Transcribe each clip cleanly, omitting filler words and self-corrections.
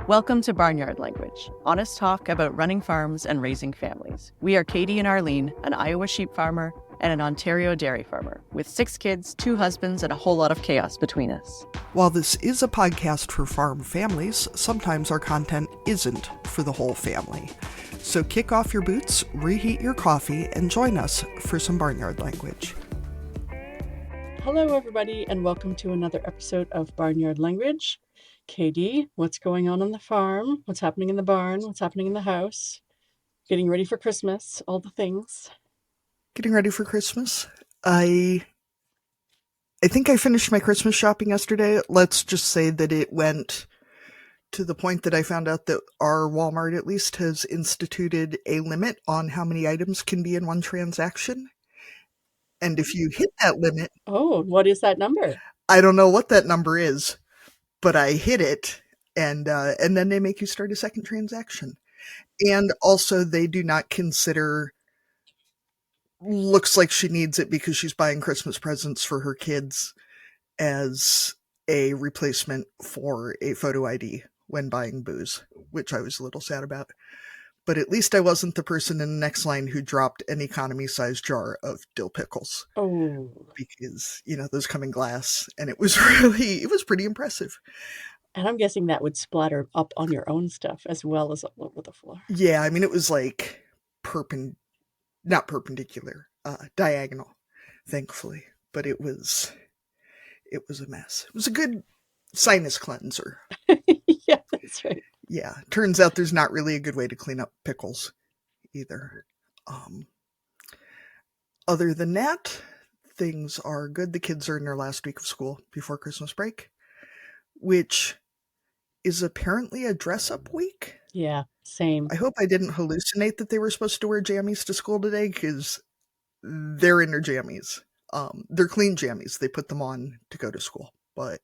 Welcome to Barnyard Language, honest talk about running farms and raising families. We are Katie and Arlene, an Iowa sheep farmer and an Ontario dairy farmer, with 6 kids, 2 husbands, and a whole lot of chaos between us. While this is a podcast for farm families, sometimes our content isn't for the whole family. So kick off your boots, reheat your coffee, and join us for some Barnyard Language. Hello, everybody, and welcome to another episode of Barnyard Language. Katie, what's going on the farm? What's happening in the barn? What's happening in the house? Getting ready for Christmas, all the things. Getting ready for Christmas. I think I finished my Christmas shopping yesterday. Let's just say that it went to the point that I found out that our Walmart at least has instituted a limit on how many items can be in one transaction. And if you hit that limit... Oh, what is that number? I don't know what that number is, but I hit it, and then they make you start a second transaction. And also, they do not consider... looks like she needs it because she's buying Christmas presents for her kids as a replacement for a photo ID when buying booze, which I was a little sad about. But at least I wasn't the person in the next line who dropped an economy-sized jar of dill pickles. Oh. Because, those come in glass, and it was pretty impressive. And I'm guessing that would splatter up on your own stuff as well as all over the floor. Yeah, I mean, it was like not perpendicular, diagonal, thankfully. But it was a mess. It was a good sinus cleanser. Yeah, that's right. Yeah, turns out there's not really a good way to clean up pickles either. Other than that, things are good. The kids are in their last week of school before Christmas break, which is apparently a dress-up week. Yeah, same. I hope I didn't hallucinate that they were supposed to wear jammies to school today, because they're in their jammies. They're clean jammies. They put them on to go to school, but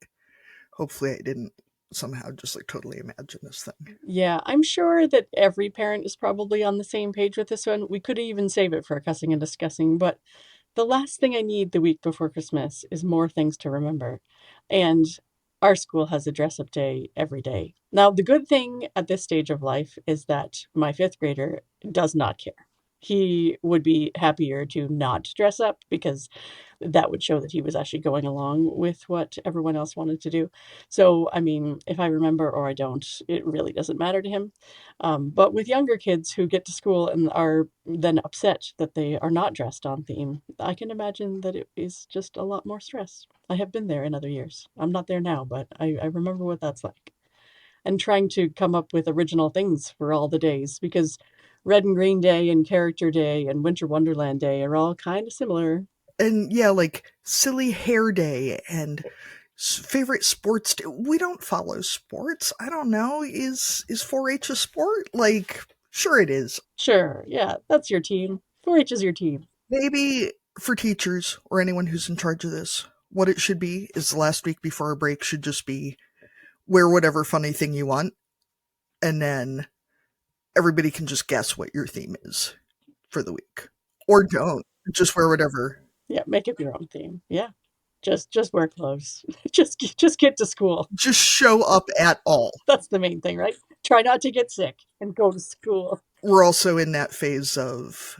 hopefully I didn't somehow just totally imagine this thing. Yeah, I'm sure that every parent is probably on the same page with this one. We could even save it for cussing and discussing, but the last thing I need the week before Christmas is more things to remember. And our school has a dress-up day every day. Now, the good thing at this stage of life is that my 5th grader does not care. He would be happier to not dress up because that would show that he was actually going along with what everyone else wanted to do. So, I mean, if I remember or I don't, it really doesn't matter to him. But with younger kids who get to school and are then upset that they are not dressed on theme, I can imagine that it is just a lot more stress. I have been there in other years. I'm not there now, but I remember what that's like. And trying to come up with original things for all the days, because Red and Green Day and Character Day and Winter Wonderland Day are all kind of similar. And yeah, Silly Hair Day and favorite sports day. We don't follow sports. I don't know. Is 4-H a sport? Sure it is. Sure, yeah, that's your team. 4-H is your team. Maybe for teachers or anyone who's in charge of this, what it should be is the last week before a break should just be wear whatever funny thing you want, and then everybody can just guess what your theme is for the week. Or don't. Just wear whatever. Yeah, make up your own theme. Yeah. Just wear clothes. just get to school. Just show up at all. That's the main thing, right? Try not to get sick and go to school. We're also in that phase of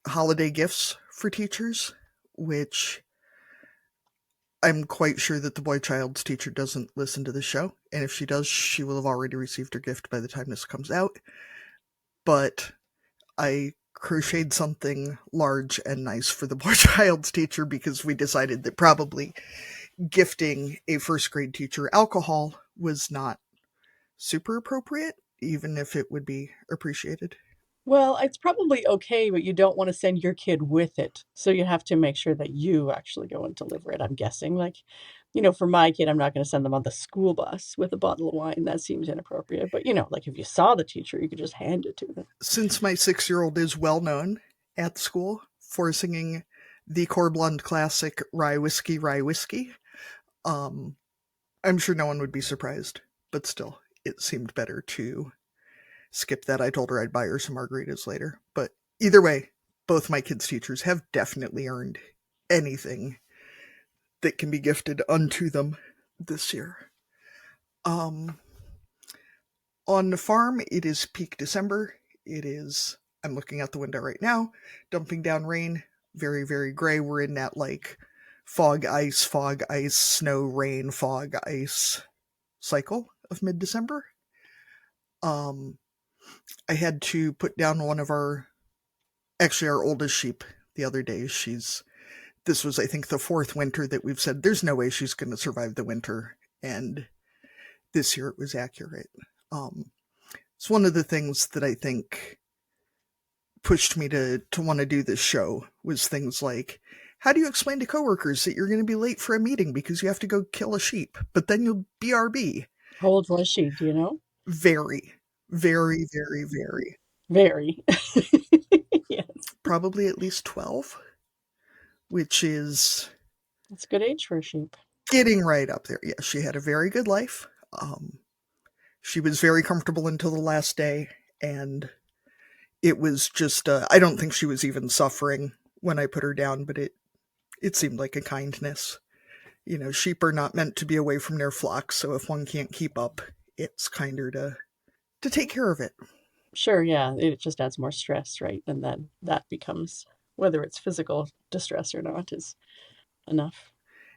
holiday gifts for teachers, which I'm quite sure that the boy child's teacher doesn't listen to the show. And if she does, she will have already received her gift by the time this comes out. But I crocheted something large and nice for the boy child's teacher because we decided that probably gifting a 1st grade teacher alcohol was not super appropriate, even if it would be appreciated. Well, it's probably okay, but you don't want to send your kid with it. So you have to make sure that you actually go and deliver it, I'm guessing. For my kid, I'm not going to send them on the school bus with a bottle of wine. That seems inappropriate. But, if you saw the teacher, you could just hand it to them. Since my 6-year-old is well known at school for singing the Core Blonde classic Rye Whiskey, I'm sure no one would be surprised. But still, it seemed better to skip that. I told her I'd buy her some margaritas later. But either way, both my kids' teachers have definitely earned anything that can be gifted unto them this year. On the farm, it is peak December. It is, I'm looking out the window right now, dumping down rain, very, very gray. We're in that like fog, ice, snow, rain, fog, ice cycle of mid December. Um, I had to put down one of actually our oldest sheep the other day. This was, I think, the fourth winter that we've said there's no way she's going to survive the winter. And this year it was accurate. It's one of the things that I think pushed me to want to do this show was things like, how do you explain to coworkers that you're going to be late for a meeting because you have to go kill a sheep, but then you'll BRB? How old was she? Do you know? Very, very, very, very. Very. Yes. Probably at least 12, which is That's a good age for a sheep. getting right up there. Yeah, she had a very good life. She was very comfortable until the last day, and it was just, I don't think she was even suffering when I put her down, but it seemed like a kindness. You know, sheep are not meant to be away from their flocks, so if one can't keep up, it's kinder to take care of it. Sure, yeah, it just adds more stress, right? And then that becomes, whether it's physical distress or not, is enough.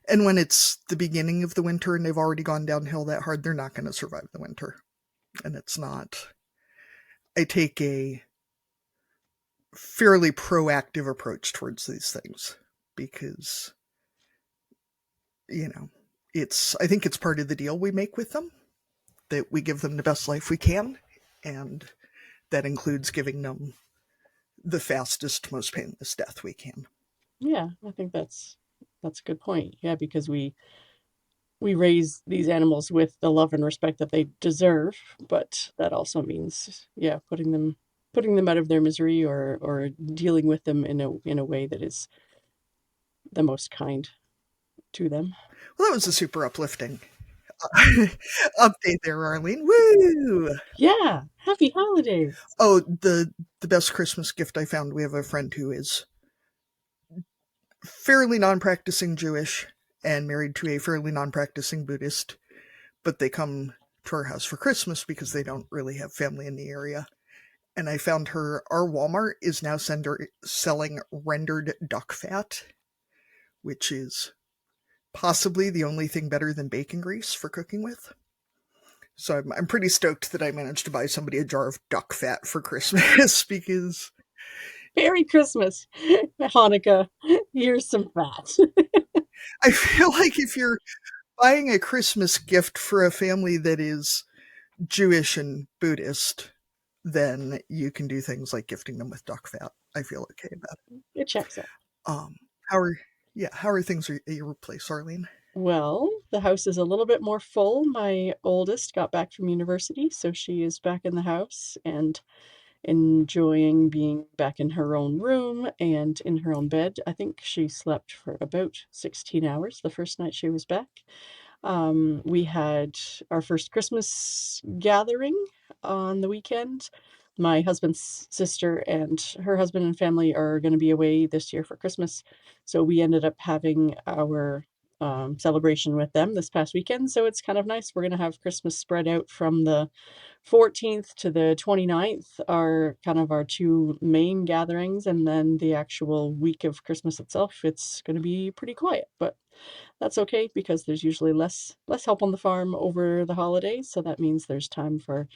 And when it's the beginning of the winter and they've already gone downhill that hard, they're not going to survive the winter. And it's not. I take a fairly proactive approach towards these things because, you know, I think it's part of the deal we make with them that we give them the best life we can, and that includes giving them the fastest, most painless death we can. Yeah, I think that's a good point. Yeah, because we raise these animals with the love and respect that they deserve, but that also means, yeah, putting them out of their misery or dealing with them in a way that is the most kind to them. Well, that was a super uplifting update there, Arlene. Woo! Yeah, happy holidays. Oh, the best Christmas gift I found. We have a friend who is fairly non-practicing Jewish and married to a fairly non-practicing Buddhist, but they come to our house for Christmas because they don't really have family in the area. And I found our Walmart is now selling rendered duck fat, which is possibly the only thing better than bacon grease for cooking with. So I'm pretty stoked that I managed to buy somebody a jar of duck fat for Christmas because Merry Christmas, Hanukkah. Here's some fat. I feel like if you're buying a Christmas gift for a family that is Jewish and Buddhist, then you can do things like gifting them with duck fat. I feel okay about it. It checks out. Um, how are things at your place, Arlene? Well, the house is a little bit more full. My oldest got back from university, so she is back in the house and enjoying being back in her own room and in her own bed. I think she slept for about 16 hours the first night she was back. We had our first Christmas gathering on the weekend. My husband's sister and her husband and family are going to be away this year for Christmas. So we ended up having our celebration with them this past weekend. So it's kind of nice. We're going to have Christmas spread out from the 14th to the 29th are kind of our two main gatherings. And then the actual week of Christmas itself, it's going to be pretty quiet. But that's okay because there's usually less help on the farm over the holidays, so that means there's time for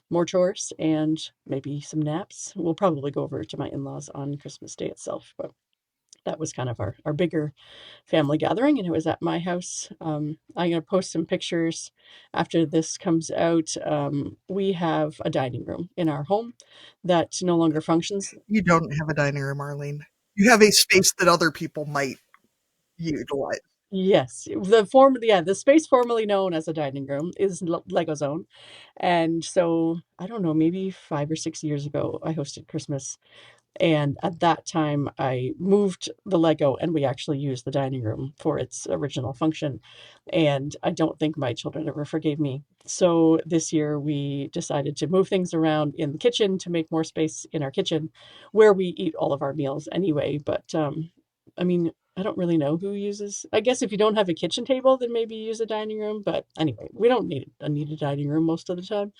more chores and maybe some naps. We'll probably go over to my in-laws on Christmas Day itself, but that was kind of our bigger family gathering, and it was at my house. I'm going to post some pictures after this comes out. We have a dining room in our home that no longer functions. You don't have a dining room, Arlene. You have a space that other people might utilize. Yes, the space formerly known as a dining room is Lego Zone. And so, I don't know, maybe 5 or 6 years ago, I hosted Christmas. And at that time, I moved the Lego and we actually used the dining room for its original function. And I don't think my children ever forgave me. So this year, we decided to move things around in the kitchen to make more space in our kitchen where we eat all of our meals anyway. But I mean, I don't really know who uses. I guess if you don't have a kitchen table, then maybe use a dining room. But anyway, we don't need a dining room most of the time.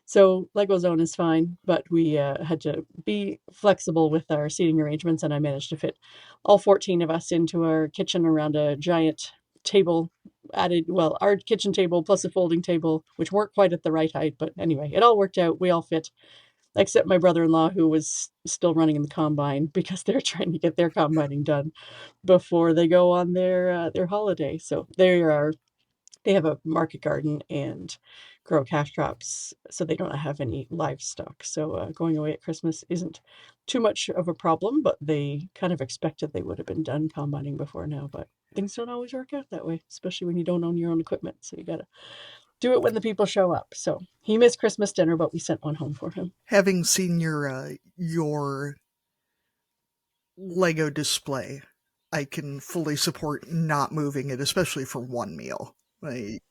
So Lego Zone is fine, but we had to be flexible with our seating arrangements, and I managed to fit all 14 of us into our kitchen around a giant table our kitchen table plus a folding table, which weren't quite at the right height, but anyway, it all worked out. We all fit, except my brother-in-law, who was still running in the combine because they're trying to get their combining done before they go on their holiday. So they have a market garden and grow cash crops, so they don't have any livestock. So going away at Christmas isn't too much of a problem, but they kind of expected they would have been done combining before now. But things don't always work out that way, especially when you don't own your own equipment. So you got to do it when the people show up. So he missed Christmas dinner, but we sent one home for him. Having seen your Lego display, I can fully support not moving it, especially for one meal. Like,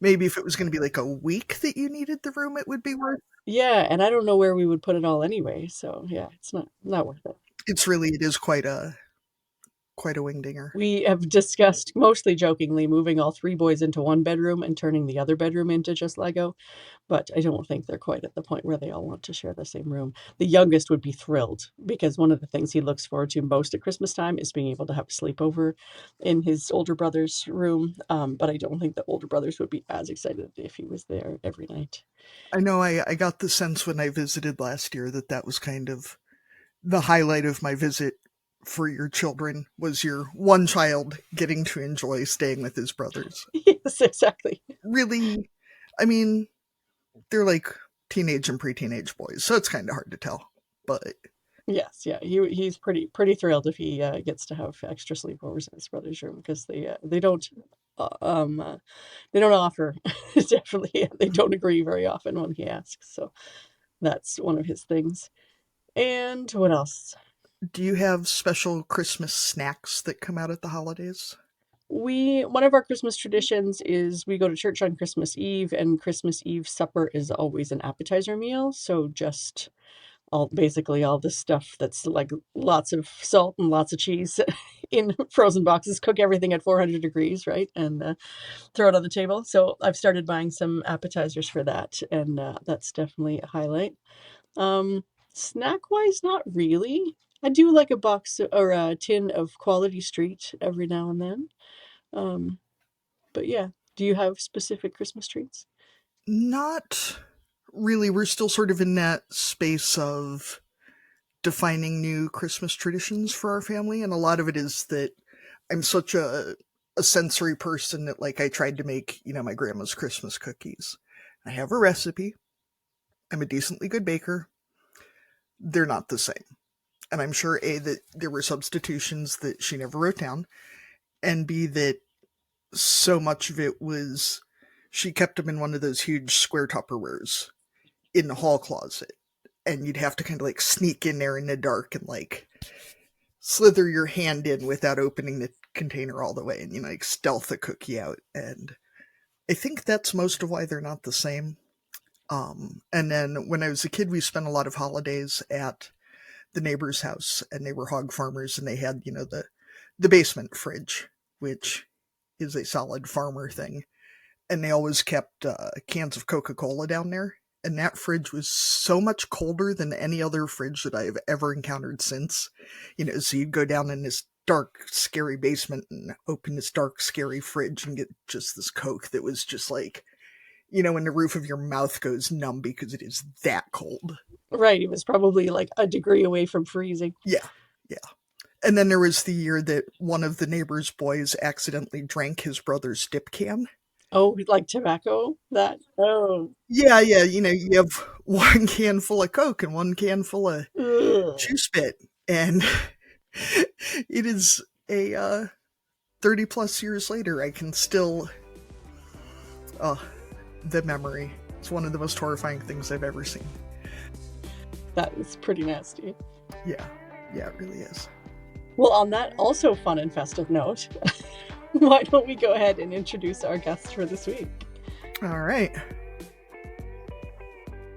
maybe if it was going to be like a week that you needed the room, it would be worth. Yeah, and I don't know where we would put it all anyway. So yeah, it's not worth it. It is quite a wingdinger. We have discussed, mostly jokingly, moving all three boys into one bedroom and turning the other bedroom into just Lego, but I don't think they're quite at the point where they all want to share the same room. The youngest would be thrilled because one of the things he looks forward to most at Christmas time is being able to have a sleepover in his older brother's room, but I don't think the older brothers would be as excited if he was there every night. I know I got the sense when I visited last year that was kind of the highlight of my visit for your children, was your one child getting to enjoy staying with his brothers. Yes, exactly. Really, I mean, they're like teenage and pre-teenage boys, so it's kind of hard to tell. But yes, yeah, he's pretty thrilled if he gets to have extra sleepovers in his brother's room because they don't offer definitely they don't agree very often when he asks. So that's one of his things. And what else? Do you have special Christmas snacks that come out at the holidays? One of our Christmas traditions is we go to church on Christmas Eve, and Christmas Eve supper is always an appetizer meal. So just basically all this stuff that's like lots of salt and lots of cheese in frozen boxes, cook everything at 400 degrees, right? And throw it on the table. So I've started buying some appetizers for that, and that's definitely a highlight. Snack wise, not really. I do like a box or a tin of Quality Street every now and then. But yeah, do you have specific Christmas treats? Not really. We're still sort of in that space of defining new Christmas traditions for our family, and a lot of it is that I'm such a sensory person that, like, I tried to make, my grandma's Christmas cookies. I have a recipe. I'm a decently good baker. They're not the same. And I'm sure, A, that there were substitutions that she never wrote down, and B, that so much of it was she kept them in one of those huge square Tupperwares in the hall closet, and you'd have to kind of like sneak in there in the dark and like slither your hand in without opening the container all the way and, like, stealth a cookie out. And I think that's most of why they're not the same. And then when I was a kid, we spent a lot of holidays at the neighbor's house, and they were hog farmers, and they had, the basement fridge, which is a solid farmer thing. And they always kept cans of Coca-Cola down there. And that fridge was so much colder than any other fridge that I have ever encountered since. So you'd go down in this dark, scary basement and open this dark, scary fridge and get just this Coke that was just like, when the roof of your mouth goes numb because it is that cold. Right, it was probably like a degree away from freezing. Yeah. And then there was the year that one of the neighbor's boys accidentally drank his brother's dip can. Oh, like tobacco? Oh. Yeah, you have one can full of Coke and one can full of Juice Bit. And it is a 30 plus years later, I can still, the memory. It's one of the most horrifying things I've ever seen. That is pretty nasty. Yeah, it really is. Well, on that also fun and festive note, why don't we go ahead and introduce our guest for this week? All right.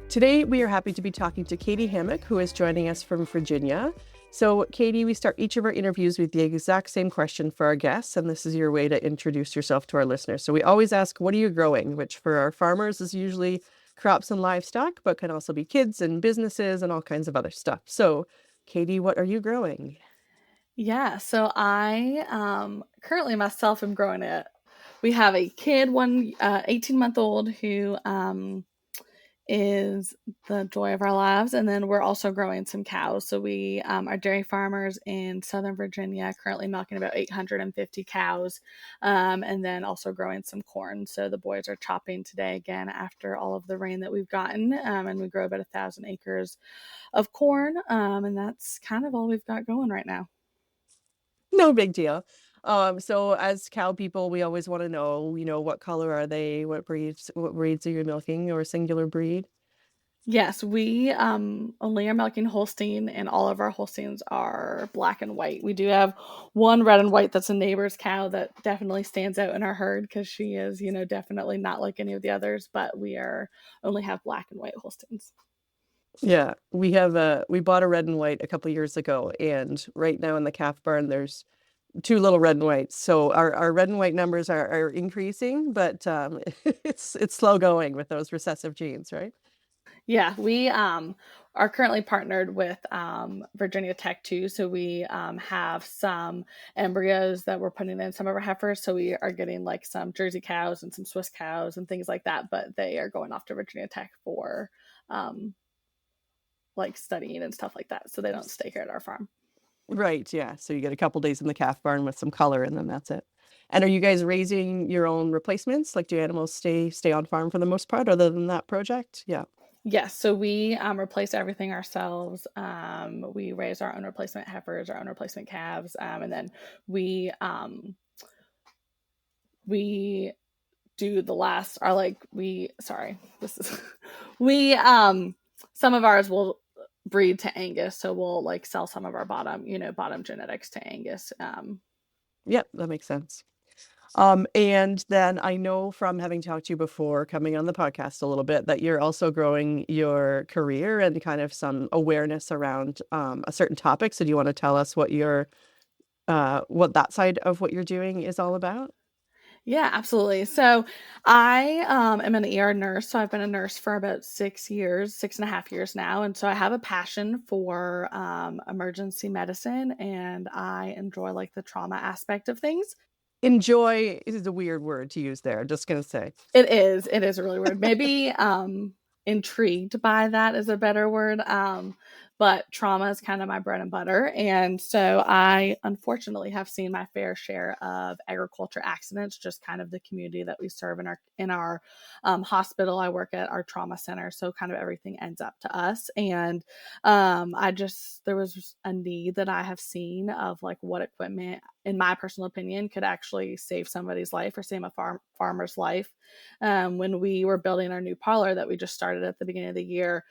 Today, we are happy to be talking to Katie Hammock, who is joining us from Virginia. So, Katie, we start each of our interviews with the exact same question for our guests, and this is your way to introduce yourself to our listeners. So we always ask, what are you growing? Which for our farmers is usually crops and livestock, but can also be kids and businesses and all kinds of other stuff. So, Katie, what are you growing? Yeah, so I currently myself am growing it. We have a kid, one 18-month-old who is the joy of our lives, and then we're also growing some cows. So we are dairy farmers in Southern Virginia, currently milking about 850 cows, and then also growing some corn. So the boys are chopping today again after all of the rain that we've gotten, and we grow about 1,000 acres of corn, and that's kind of all we've got going right now. No big deal. So as cow people, we always want to know, what color are they? What breeds are you milking, or a singular breed? Yes, we only are milking Holstein, and all of our Holsteins are black and white. We do have one red and white that's a neighbor's cow that definitely stands out in our herd because she is, definitely not like any of the others. But we are only have black and white Holsteins. Yeah, we bought a red and white a couple years ago, and right now in the calf barn there's two little red and whites. So our red and white numbers are increasing, but it's slow going with those recessive genes, right? Yeah, we are currently partnered with Virginia Tech too. So we have some embryos that we're putting in some of our heifers. So we are getting like some Jersey cows and some Swiss cows and things like that. But they are going off to Virginia Tech for um, like studying and stuff like that. So they don't stay here at our farm. Right, yeah. So you get a couple days in the calf barn with some color, and then that's it. And are you guys raising your own replacements? Like, do animals stay on farm for the most part, other than that project? Yeah. Yes, so we replace everything ourselves. We raise our own replacement heifers, our own replacement calves, and then we we do the last are like we sorry this is we some of ours will breed to Angus, so we'll like sell some of our bottom genetics to Angus. Yep, that makes sense. And then I know from having talked to you before, coming on the podcast a little bit, that you're also growing your career and kind of some awareness around a certain topic. So do you want to tell us what that side of what you're doing is all about? Yeah, absolutely. So I am an ER nurse. So I've been a nurse for about 6 years, 6.5 years now. And so I have a passion for emergency medicine, and I enjoy like the trauma aspect of things. Enjoy is a weird word to use there. Just gonna say. It is really weird. Maybe intrigued by that is a better word. But trauma is kind of my bread and butter. And so I unfortunately have seen my fair share of agriculture accidents, just kind of the community that we serve in our hospital. I work at our trauma center, so kind of everything ends up to us. And there was a need that I have seen of like what equipment, in my personal opinion, could actually save somebody's life or save a farmer's life. When we were building our new parlor that we just started at the beginning of the year,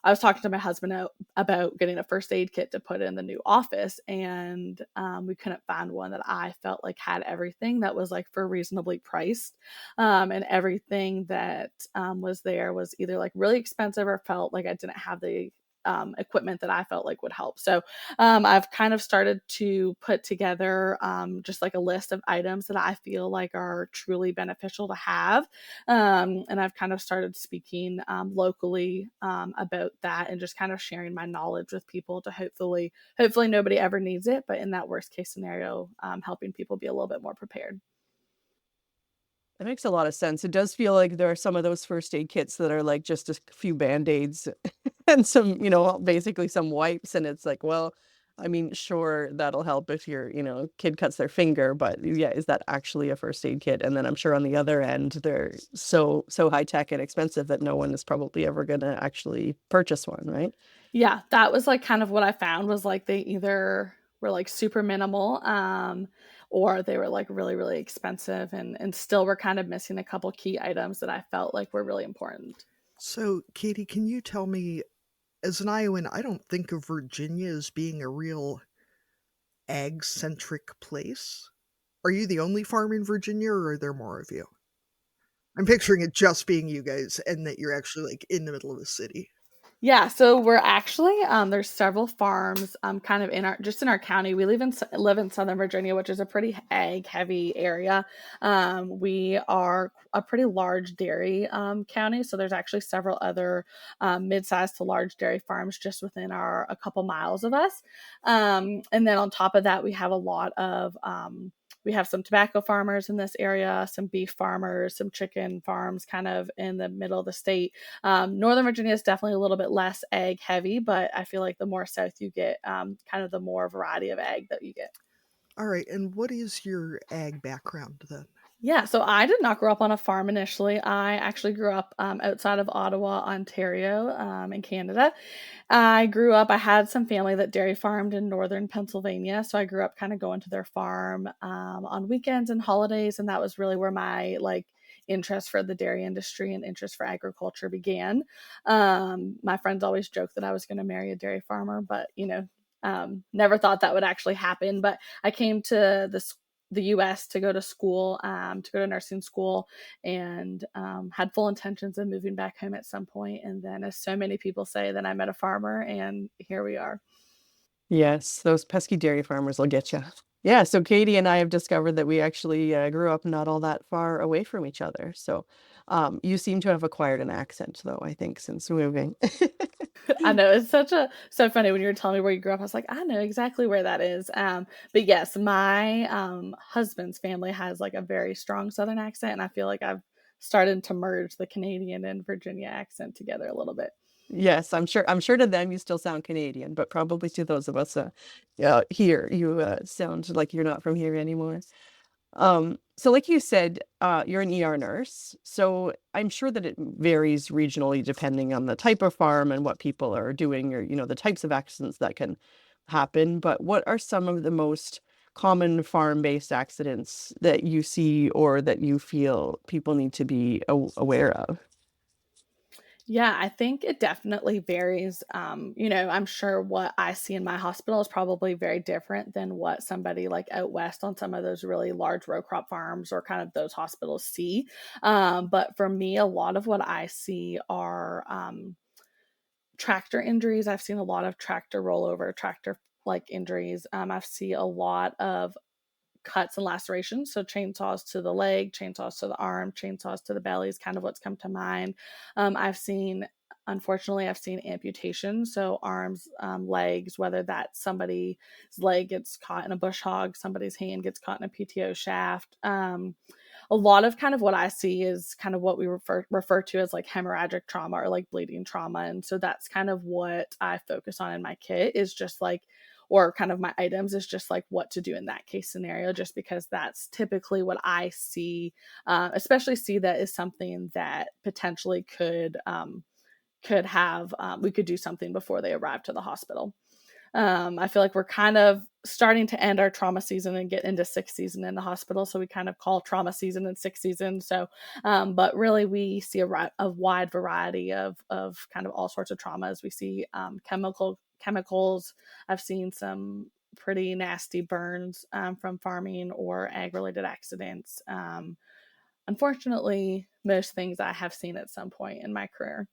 I was talking to my husband about getting a first aid kit to put in the new office, and we couldn't find one that I felt like had everything that was like for reasonably priced, and everything that was there was either like really expensive or felt like I didn't have the equipment that I felt like would help. So I've kind of started to put together just like a list of items that I feel like are truly beneficial to have. And I've kind of started speaking locally about that and just kind of sharing my knowledge with people to hopefully nobody ever needs it, but in that worst case scenario, helping people be a little bit more prepared. That makes a lot of sense. It does feel like there are some of those first aid kits that are like just a few band-aids and some, basically some wipes. And it's like, well, I mean, sure, that'll help if your, kid cuts their finger, but yeah, is that actually a first aid kit? And then I'm sure on the other end, they're so high tech and expensive that no one is probably ever going to actually purchase one, right? Yeah, that was like kind of what I found was like they either were like super minimal, or they were like really, really expensive, and still were kind of missing a couple key items that I felt like were really important. So, Katie, can you tell me, as an Iowan, I don't think of Virginia as being a real ag centric place. Are you the only farm in Virginia, or are there more of you? I'm picturing it just being you guys and that you're actually like in the middle of a city. Yeah, so we're actually there's several farms kind of in our county. We live in Southern Virginia, which is a pretty egg heavy area. We are a pretty large dairy county, so there's actually several other mid-sized to large dairy farms just within a couple miles of us. And then on top of that, we have some tobacco farmers in this area, some beef farmers, some chicken farms kind of in the middle of the state. Northern Virginia is definitely a little bit less egg heavy, but I feel like the more south you get, kind of the more variety of egg that you get. All right, and what is your ag background then? Yeah, so I did not grow up on a farm initially. I actually grew up outside of Ottawa, Ontario, in Canada. I had some family that dairy farmed in northern Pennsylvania. So I grew up kind of going to their farm on weekends and holidays. And that was really where my interest for the dairy industry and interest for agriculture began. My friends always joked that I was going to marry a dairy farmer, but, never thought that would actually happen. But I came to the US to go to school, to go to nursing school, and had full intentions of moving back home at some point. And then, as so many people say, then I met a farmer, and here we are. Yes, those pesky dairy farmers will get you. Yeah, so Katie and I have discovered that we actually grew up not all that far away from each other. So you seem to have acquired an accent, though, I think, since moving. I know it's so funny when you were telling me where you grew up. I was like, I know exactly where that is. But yes, my husband's family has like a very strong Southern accent, and I feel like I've started to merge the Canadian and Virginia accent together a little bit. Yes, I'm sure to them you still sound Canadian, but probably to those of us here, you sound like you're not from here anymore. So like you said, you're an ER nurse, so I'm sure that it varies regionally depending on the type of farm and what people are doing, or the types of accidents that can happen. But what are some of the most common farm-based accidents that you see or that you feel people need to be aware of? Yeah, I think it definitely varies. I'm sure what I see in my hospital is probably very different than what somebody like out west on some of those really large row crop farms or kind of those hospitals see. But for me, a lot of what I see are tractor injuries. I've seen a lot of tractor rollover, tractor like injuries. I've seen a lot of cuts and lacerations. So chainsaws to the leg, chainsaws to the arm, chainsaws to the belly is kind of what's come to mind. Unfortunately, I've seen amputations. So arms, legs, whether that's somebody's leg gets caught in a bush hog, somebody's hand gets caught in a PTO shaft. A lot of kind of what I see is kind of what we refer to as like hemorrhagic trauma or like bleeding trauma. And so that's kind of what I focus on in my kit is just like, or kind of my items is just like what to do in that case scenario, just because that's typically what I see, especially see that is something that potentially we could do something before they arrive to the hospital. I feel like we're kind of starting to end our trauma season and get into sick season in the hospital. So we kind of call trauma season and sick season. So, but really we see a wide variety of kind of all sorts of traumas. We see chemicals. I've seen some pretty nasty burns from farming or ag related accidents. Unfortunately, most things I have seen at some point in my career.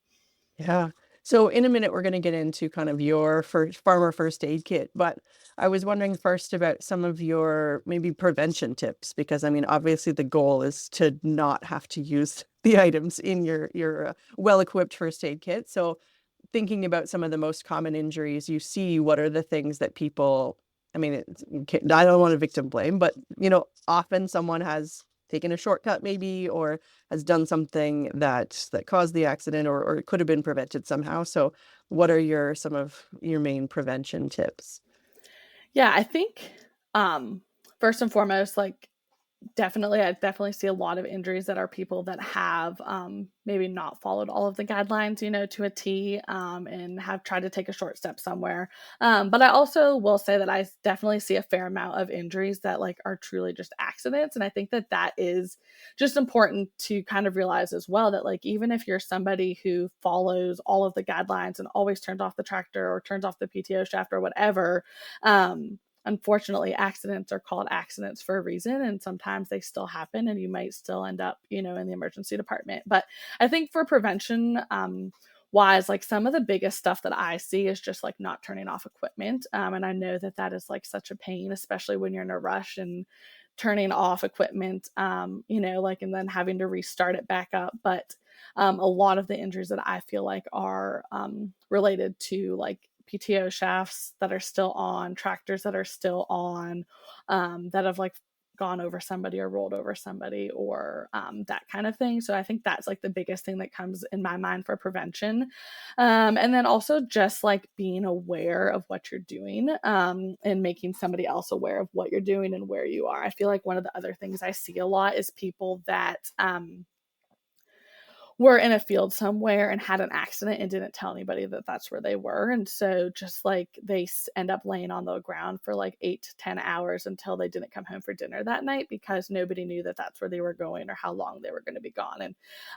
Yeah. So in a minute, we're going to get into kind of your farmer first aid kit, but I was wondering first about some of your maybe prevention tips, because I mean, obviously the goal is to not have to use the items in your well-equipped first aid kit. So thinking about some of the most common injuries you see, what are the things that people, I mean, I don't want to victim blame, but often someone has taken a shortcut maybe, or has done something that caused the accident, or it could have been prevented somehow. So what are some of your main prevention tips? Yeah, I think first and foremost, like I definitely see a lot of injuries that are people that have maybe not followed all of the guidelines, to a T, and have tried to take a short step somewhere. But I also will say that I definitely see a fair amount of injuries that like are truly just accidents. And I think that that is just important to kind of realize as well, that like, even if you're somebody who follows all of the guidelines and always turns off the tractor or turns off the PTO shaft or whatever, unfortunately, accidents are called accidents for a reason, and sometimes they still happen, and you might still end up, in the emergency department. But I think for prevention, wise, like some of the biggest stuff that I see is just like not turning off equipment. And I know that that is like such a pain, especially when you're in a rush and turning off equipment, like, and then having to restart it back up. But a lot of the injuries that I feel like are related to like PTO shafts that are still on, tractors that are still on, that have like gone over somebody or rolled over somebody, or that kind of thing. So I think that's like the biggest thing that comes in my mind for prevention. And then also just like being aware of what you're doing, and making somebody else aware of what you're doing and where you are. I feel like one of the other things I see a lot is people that were in a field somewhere and had an accident and didn't tell anybody that that's where they were. And so just like they end up laying on the ground for like 8 to 10 hours until they didn't come home for dinner that night, because nobody knew that that's where they were going or how long they were going to be gone.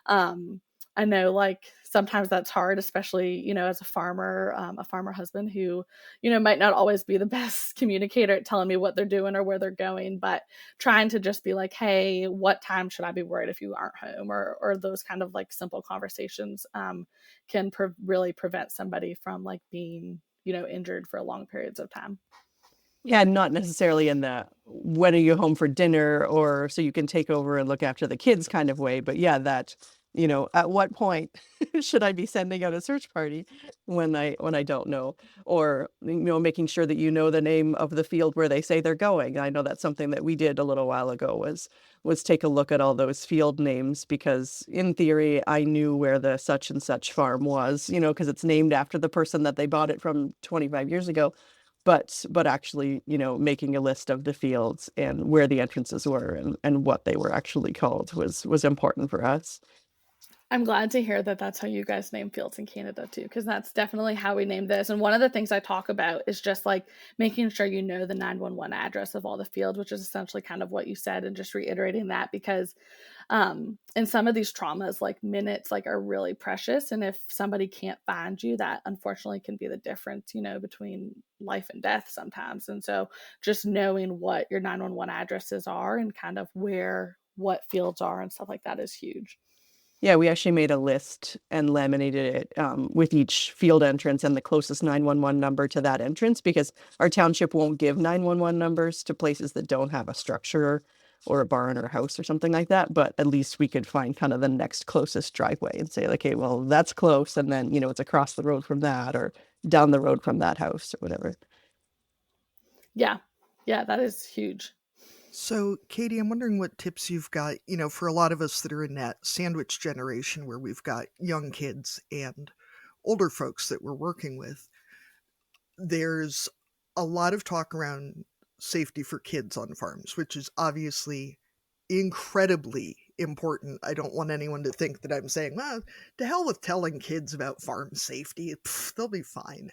And I know like sometimes that's hard, especially, as a farmer husband who, might not always be the best communicator at telling me what they're doing or where they're going, but trying to just be like, hey, what time should I be worried if you aren't home? Or those kind of like simple conversations can really prevent somebody from like being, injured for long periods of time. Yeah, not necessarily in the when are you home for dinner or so you can take over and look after the kids kind of way. But yeah, that, at what point should I be sending out a search party when I don't know? Or, making sure that you know the name of the field where they say they're going. I know that's something that we did a little while ago was take a look at all those field names, because in theory I knew where the such and such farm was, because it's named after the person that they bought it from 25 years ago. But actually, making a list of the fields and where the entrances were and what they were actually called was important for us. I'm glad to hear that that's how you guys name fields in Canada too, because that's definitely how we name this. And one of the things I talk about is just like making sure you know the 911 address of all the fields, which is essentially kind of what you said, and just reiterating that, because in some of these traumas, like minutes like are really precious. And if somebody can't find you, that unfortunately can be the difference, between life and death sometimes. And so just knowing what your 911 addresses are and kind of what fields are and stuff like that is huge. Yeah, we actually made a list and laminated it with each field entrance and the closest 911 number to that entrance, because our township won't give 911 numbers to places that don't have a structure or a barn or a house or something like that. But at least we could find kind of the next closest driveway and say, like, okay, well, that's close. And then, it's across the road from that or down the road from that house or whatever. Yeah. Yeah, that is huge. So, Katie, I'm wondering what tips you've got, for a lot of us that are in that sandwich generation where we've got young kids and older folks that we're working with. There's a lot of talk around safety for kids on farms, which is obviously incredibly important. I don't want anyone to think that I'm saying, well, to hell with telling kids about farm safety. Pff, they'll be fine.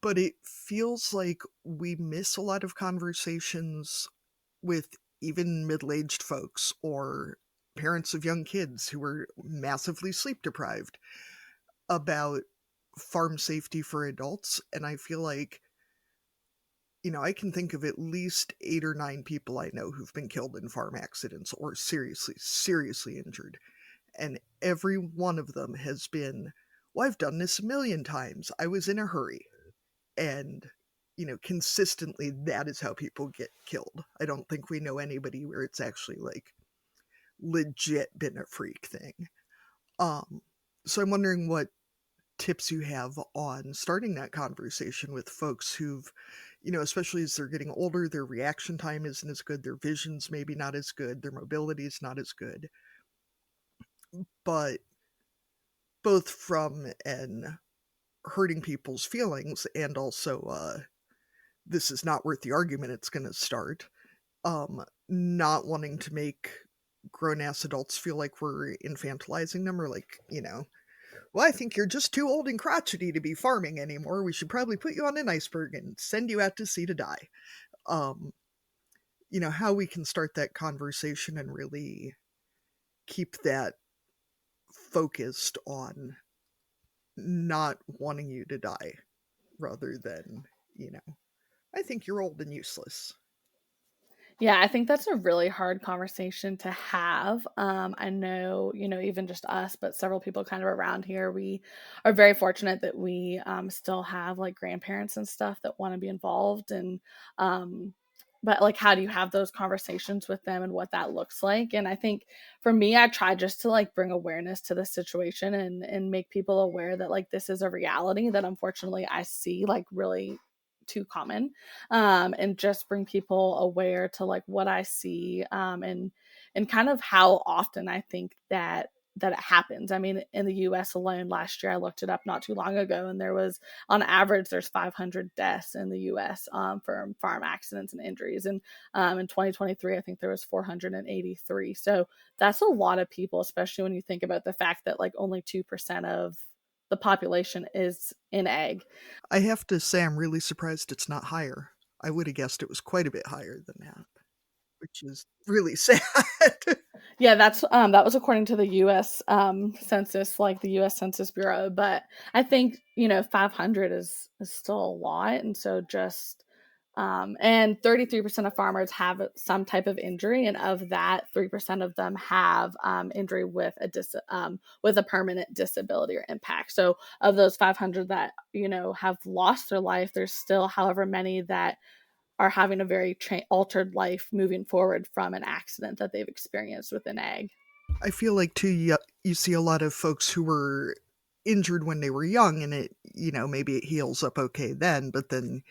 But it feels like we miss a lot of conversations with even middle-aged folks or parents of young kids who are massively sleep deprived about farm safety for adults. And I feel like, I can think of at least 8 or 9 people I know who've been killed in farm accidents or seriously, seriously injured. And every one of them has been, well, I've done this a million times. I was in a hurry. And, consistently that is how people get killed. I don't think we know anybody where it's actually like legit been a freak thing. So I'm wondering what tips you have on starting that conversation with folks who've, especially as they're getting older, their reaction time isn't as good, their vision's maybe not as good, their mobility is not as good. But both from an hurting people's feelings and also this is not worth the argument it's going to start, not wanting to make grown-ass adults feel like we're infantilizing them or like, well, I think you're just too old and crotchety to be farming anymore. We should probably put you on an iceberg and send you out to sea to die. How we can start that conversation and really keep that focused on not wanting you to die rather than, I think you're old and useless. Yeah, I think that's a really hard conversation to have. I know, even just us, but several people kind of around here, we are very fortunate that we still have like grandparents and stuff that want to be involved. Um, but like, how do you have those conversations with them and what that looks like? And I think for me, I try just to like bring awareness to the situation and make people aware that like this is a reality that unfortunately I see like really too common, and just bring people aware to like what I see, and kind of how often I think that it happens. I mean, in the US alone, last year I looked it up not too long ago, and there was on average there's 500 deaths in the US, from farm accidents and injuries, and in 2023 I think there was 483. So that's a lot of people, especially when you think about the fact that like only 2% of the population is in ag. I have to say, I'm really surprised it's not higher. I would have guessed it was quite a bit higher than that, which is really sad. Yeah, that was according to the US census, like the US Census Bureau, but I think, 500 is still a lot, and so just and 33% of farmers have some type of injury, and of that, 3% of them have injury with with a permanent disability or impact. So of those 500 that, have lost their life, there's still however many that are having a very altered life moving forward from an accident that they've experienced within ag. I feel like too, you see a lot of folks who were injured when they were young, and maybe it heals up okay then, but then,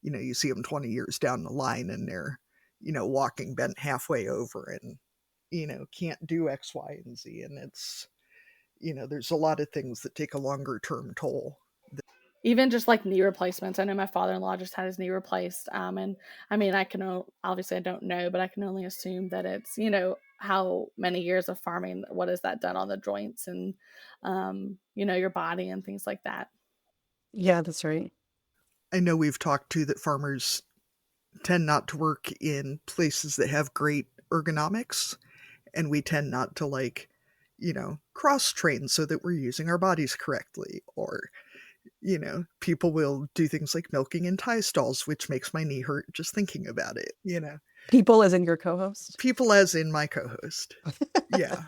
you see them 20 years down the line and they're, walking bent halfway over and, can't do X, Y, and Z. And there's a lot of things that take a longer term toll. Even just like knee replacements. I know my father-in-law just had his knee replaced. And I mean, obviously I don't know, but I can only assume that it's, how many years of farming, what has that done on the joints and, your body and things like that. Yeah, that's right. I know we've talked too that farmers tend not to work in places that have great ergonomics, and we tend not to cross train so that we're using our bodies correctly, or people will do things like milking in tie stalls, which makes my knee hurt just thinking about it. People as in your co-host? People as in my co-host. Yeah.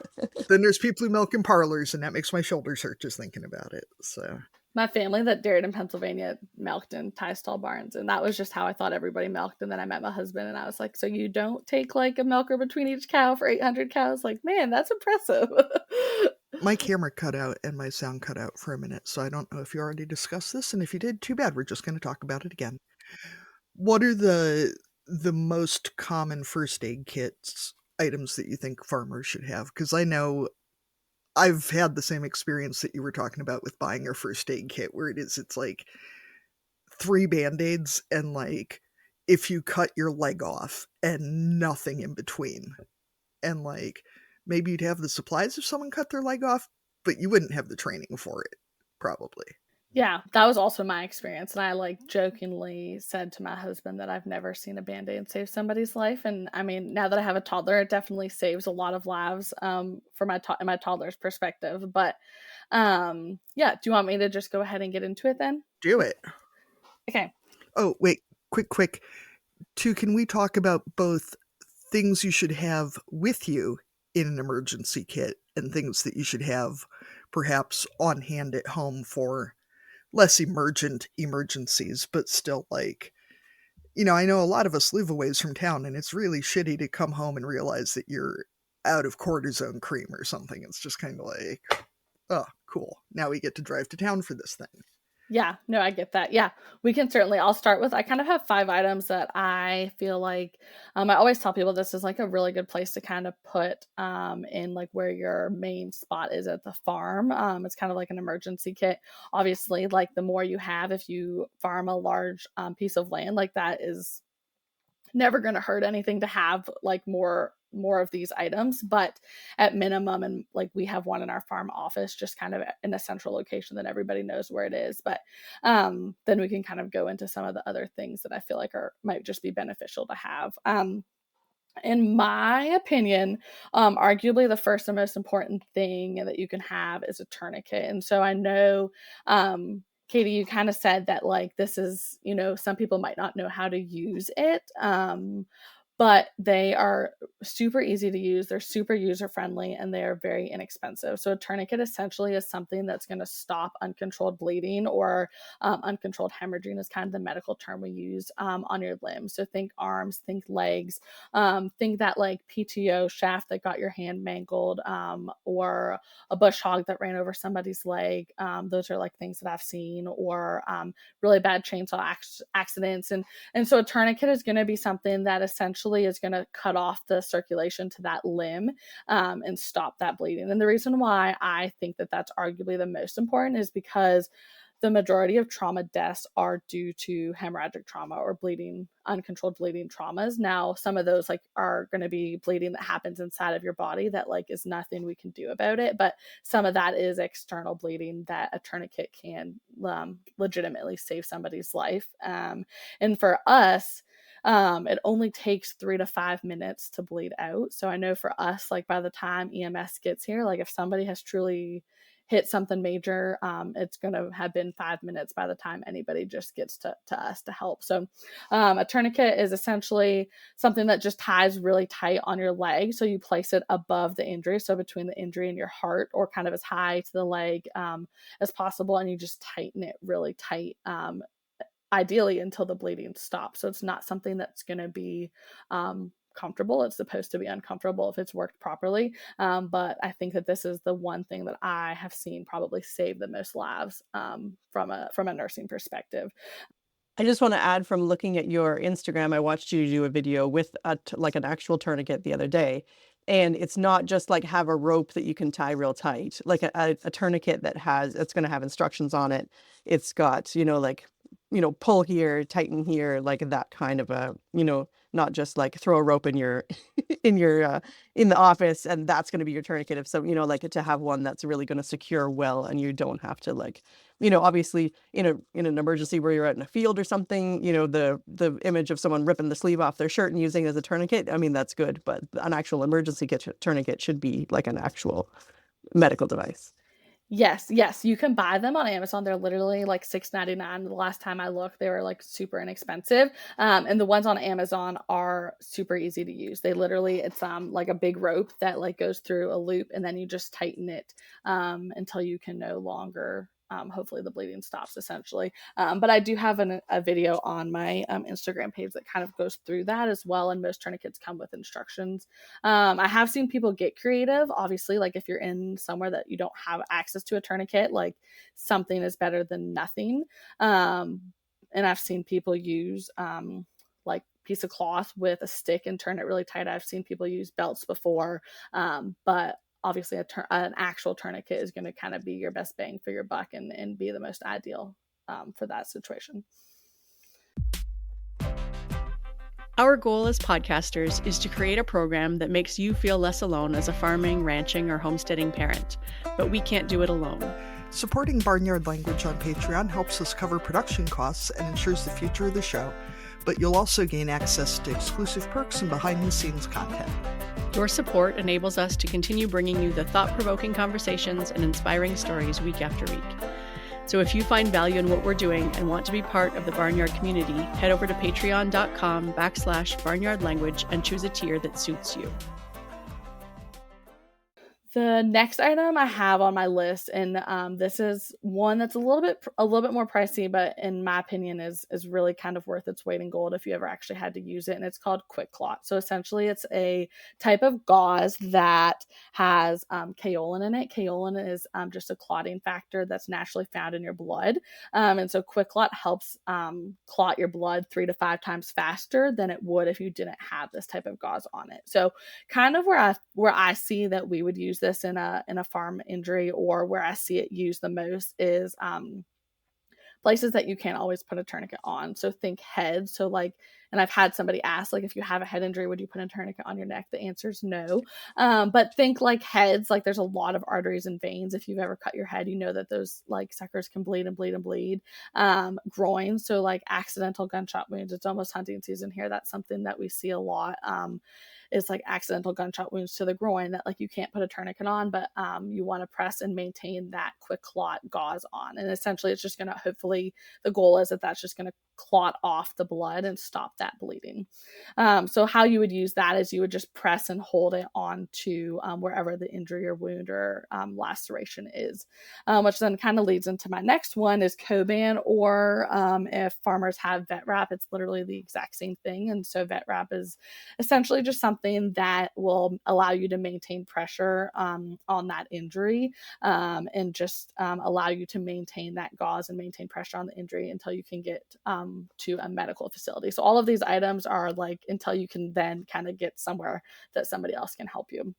Then there's people who milk in parlors, and that makes my shoulders hurt just thinking about it. So my family that dared in Pennsylvania milked in tie stall barns, and that was just how I thought everybody milked. And then I met my husband, and I was like, so you don't take like a milker between each cow for 800 cows? Like, man, that's impressive. my camera cut out and my sound cut out for a minute, so I don't know if you already discussed this, and if you did, too bad. We're just going to talk about it again. What are the most common first aid kits items that you think farmers should have? Because I know I've had the same experience that you were talking about with buying your first aid kit, where it's like 3 band-aids and like if you cut your leg off and nothing in between. And like maybe you'd have the supplies if someone cut their leg off, but you wouldn't have the training for it, probably. Yeah, that was also my experience. And I like jokingly said to my husband that I've never seen a band-aid save somebody's life. And I mean, now that I have a toddler, it definitely saves a lot of lives, for my toddler's perspective. But yeah, do you want me to just go ahead and get into it then? Do it. Okay. Oh, wait, quick. Can we talk about both things you should have with you in an emergency kit and things that you should have perhaps on hand at home for less emergent emergencies, but still like, I know a lot of us live a ways from town, and it's really shitty to come home and realize that you're out of cortisone cream or something. It's just kind of like, oh, cool. Now we get to drive to town for this thing. Yeah, no, I get that. Yeah, we can certainly. I'll start with, I kind of have 5 items that I feel like, I always tell people this is like a really good place to kind of put in like where your main spot is at the farm. It's kind of like an emergency kit. Obviously, like the more you have, if you farm a large piece of land, like that is never going to hurt anything to have like more of these items, but at minimum, and like we have one in our farm office, just kind of in a central location that everybody knows where it is. But then we can kind of go into some of the other things that I feel like might just be beneficial to have. In my opinion, arguably the first and most important thing that you can have is a tourniquet. And so I know, Katie, you kind of said that like this is, some people might not know how to use it. but they are super easy to use. They're super user friendly, and they are very inexpensive. So a tourniquet essentially is something that's going to stop uncontrolled bleeding, or uncontrolled hemorrhaging is kind of the medical term we use on your limbs. So think arms, think legs, think that like PTO shaft that got your hand mangled, or a bush hog that ran over somebody's leg. Those are like things that I've seen, or really bad chainsaw accidents. And so a tourniquet is going to be something that essentially is going to cut off the circulation to that limb, and stop that bleeding. And the reason why I think that that's arguably the most important is because the majority of trauma deaths are due to hemorrhagic trauma or bleeding, uncontrolled bleeding traumas. Now, some of those like are going to be bleeding that happens inside of your body that like is nothing we can do about it. But some of that is external bleeding that a tourniquet can legitimately save somebody's life. And for us, it only takes 3 to 5 minutes to bleed out. So I know for us, like by the time EMS gets here, like if somebody has truly hit something major, it's going to have been 5 minutes by the time anybody just gets to us to help. So a tourniquet is essentially something that just ties really tight on your leg. So you place it above the injury, so between the injury and your heart, or kind of as high to the leg as possible, and you just tighten it really tight, ideally until the bleeding stops. So it's not something that's going to be comfortable. It's supposed to be uncomfortable if it's worked properly. But I think that this is the one thing that I have seen probably save the most lives from a nursing perspective. I just want to add, from looking at your Instagram, I watched you do a video with like an actual tourniquet the other day. And it's not just like have a rope that you can tie real tight, like a tourniquet it's going to have instructions on it. It's got, like, pull here, tighten here, like that kind of a, not just like throw a rope in your, in the office and that's going to be your tourniquet. If so, like to have one that's really going to secure well, and you don't have to like, obviously in an emergency where you're out in a field or something, the image of someone ripping the sleeve off their shirt and using it as a tourniquet, I mean, that's good, but an actual emergency tourniquet should be like an actual medical device. Yes, you can buy them on Amazon. They're literally like $6.99. The last time I looked, they were like super inexpensive. And the ones on Amazon are super easy to use. It's like a big rope that like goes through a loop, and then you just tighten it until you can no longer. Hopefully the bleeding stops essentially. But I do have a video on my Instagram page that kind of goes through that as well. And most tourniquets come with instructions. I have seen people get creative. Obviously, like if you're in somewhere that you don't have access to a tourniquet, like something is better than nothing. And I've seen people use like piece of cloth with a stick and turn it really tight. I've seen people use belts before, but obviously an actual tourniquet is going to kind of be your best bang for your buck and be the most ideal for that situation. Our goal as podcasters is to create a program that makes you feel less alone as a farming, ranching, or homesteading parent, but we can't do it alone. Supporting Barnyard Language on Patreon helps us cover production costs and ensures the future of the show, but you'll also gain access to exclusive perks and behind-the-scenes content. Your support enables us to continue bringing you the thought-provoking conversations and inspiring stories week after week. So if you find value in what we're doing and want to be part of the Barnyard community, head over to patreon.com/barnyardlanguage and choose a tier that suits you. The next item I have on my list, and this is one that's a little bit more pricey, but in my opinion is really kind of worth its weight in gold if you ever actually had to use it, and it's called Quick Clot. So essentially it's a type of gauze that has kaolin in it. Kaolin is just a clotting factor that's naturally found in your blood, and so Quick Clot helps clot your blood 3 to 5 times faster than it would if you didn't have this type of gauze on it. So kind of where I see that we would use this in a farm injury, or where I see it used the most is places that you can't always put a tourniquet on. So think head. So like, and I've had somebody ask, like, if you have a head injury, would you put a tourniquet on your neck? The answer is no. But think like heads, like there's a lot of arteries and veins. If you've ever cut your head, you know that those like suckers can bleed and bleed and bleed. Groin. So like accidental gunshot wounds. It's almost hunting season here. That's something that we see a lot. Is like accidental gunshot wounds to the groin that like you can't put a tourniquet on, but you want to press and maintain that Quick Clot gauze on. And essentially it's just going to, hopefully the goal is that that's just going to clot off the blood and stop that bleeding. So how you would use that is you would just press and hold it onto wherever the injury or wound or laceration is, which then kind of leads into my next one is Coban, or if farmers have vet wrap, it's literally the exact same thing. And so vet wrap is essentially just something that will allow you to maintain pressure on that injury, and just allow you to maintain that gauze and maintain pressure on the injury until you can get to a medical facility. So all of these items are like until you can then kind of get somewhere that somebody else can help you.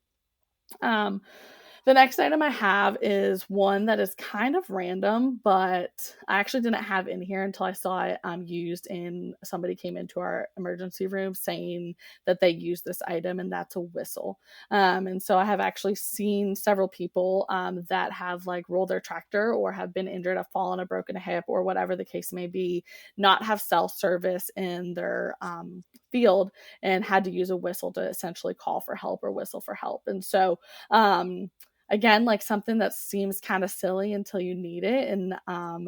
The next item I have is one that is kind of random, but I actually didn't have in here until I saw it used in somebody came into our emergency room saying that they use this item, and that's a whistle. And so I have actually seen several people that have like rolled their tractor or have been injured, have fallen, a broken hip, or whatever the case may be, not have cell service in their field and had to use a whistle to essentially call for help or whistle for help. And so again, like something that seems kind of silly until you need it. And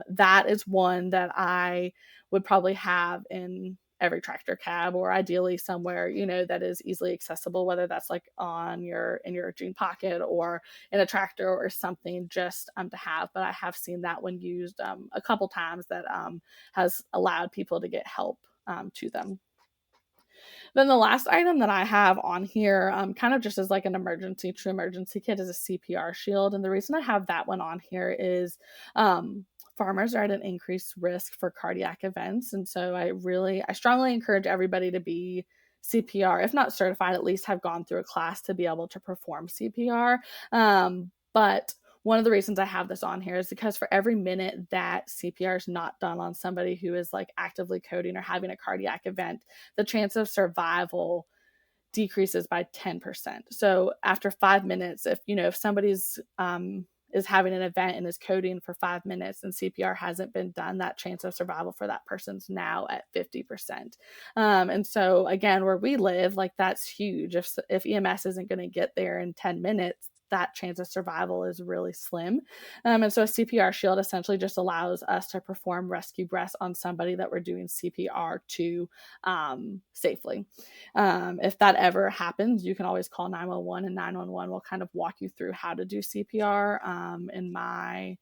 that is one that I would probably have in every tractor cab, or ideally somewhere, you know, that is easily accessible, whether that's like in your jean pocket or in a tractor or something, just to have. But I have seen that one used a couple times that has allowed people to get help to them. Then the last item that I have on here, kind of just as like an true emergency kit, is a CPR shield. And the reason I have that one on here is farmers are at an increased risk for cardiac events. And so I strongly encourage everybody to be CPR, if not certified, at least have gone through a class to be able to perform CPR. But one of the reasons I have this on here is because for every minute that CPR is not done on somebody who is like actively coding or having a cardiac event, the chance of survival decreases by 10%. So after 5 minutes, if somebody's is having an event and is coding for 5 minutes and CPR hasn't been done, that chance of survival for that person's now at 50%. And so again, where we live, like that's huge. If EMS isn't going to get there in 10 minutes, that chance of survival is really slim. And so a CPR shield essentially just allows us to perform rescue breaths on somebody that we're doing CPR to safely. If that ever happens, you can always call 911, and 911 will kind of walk you through how to do CPR. In my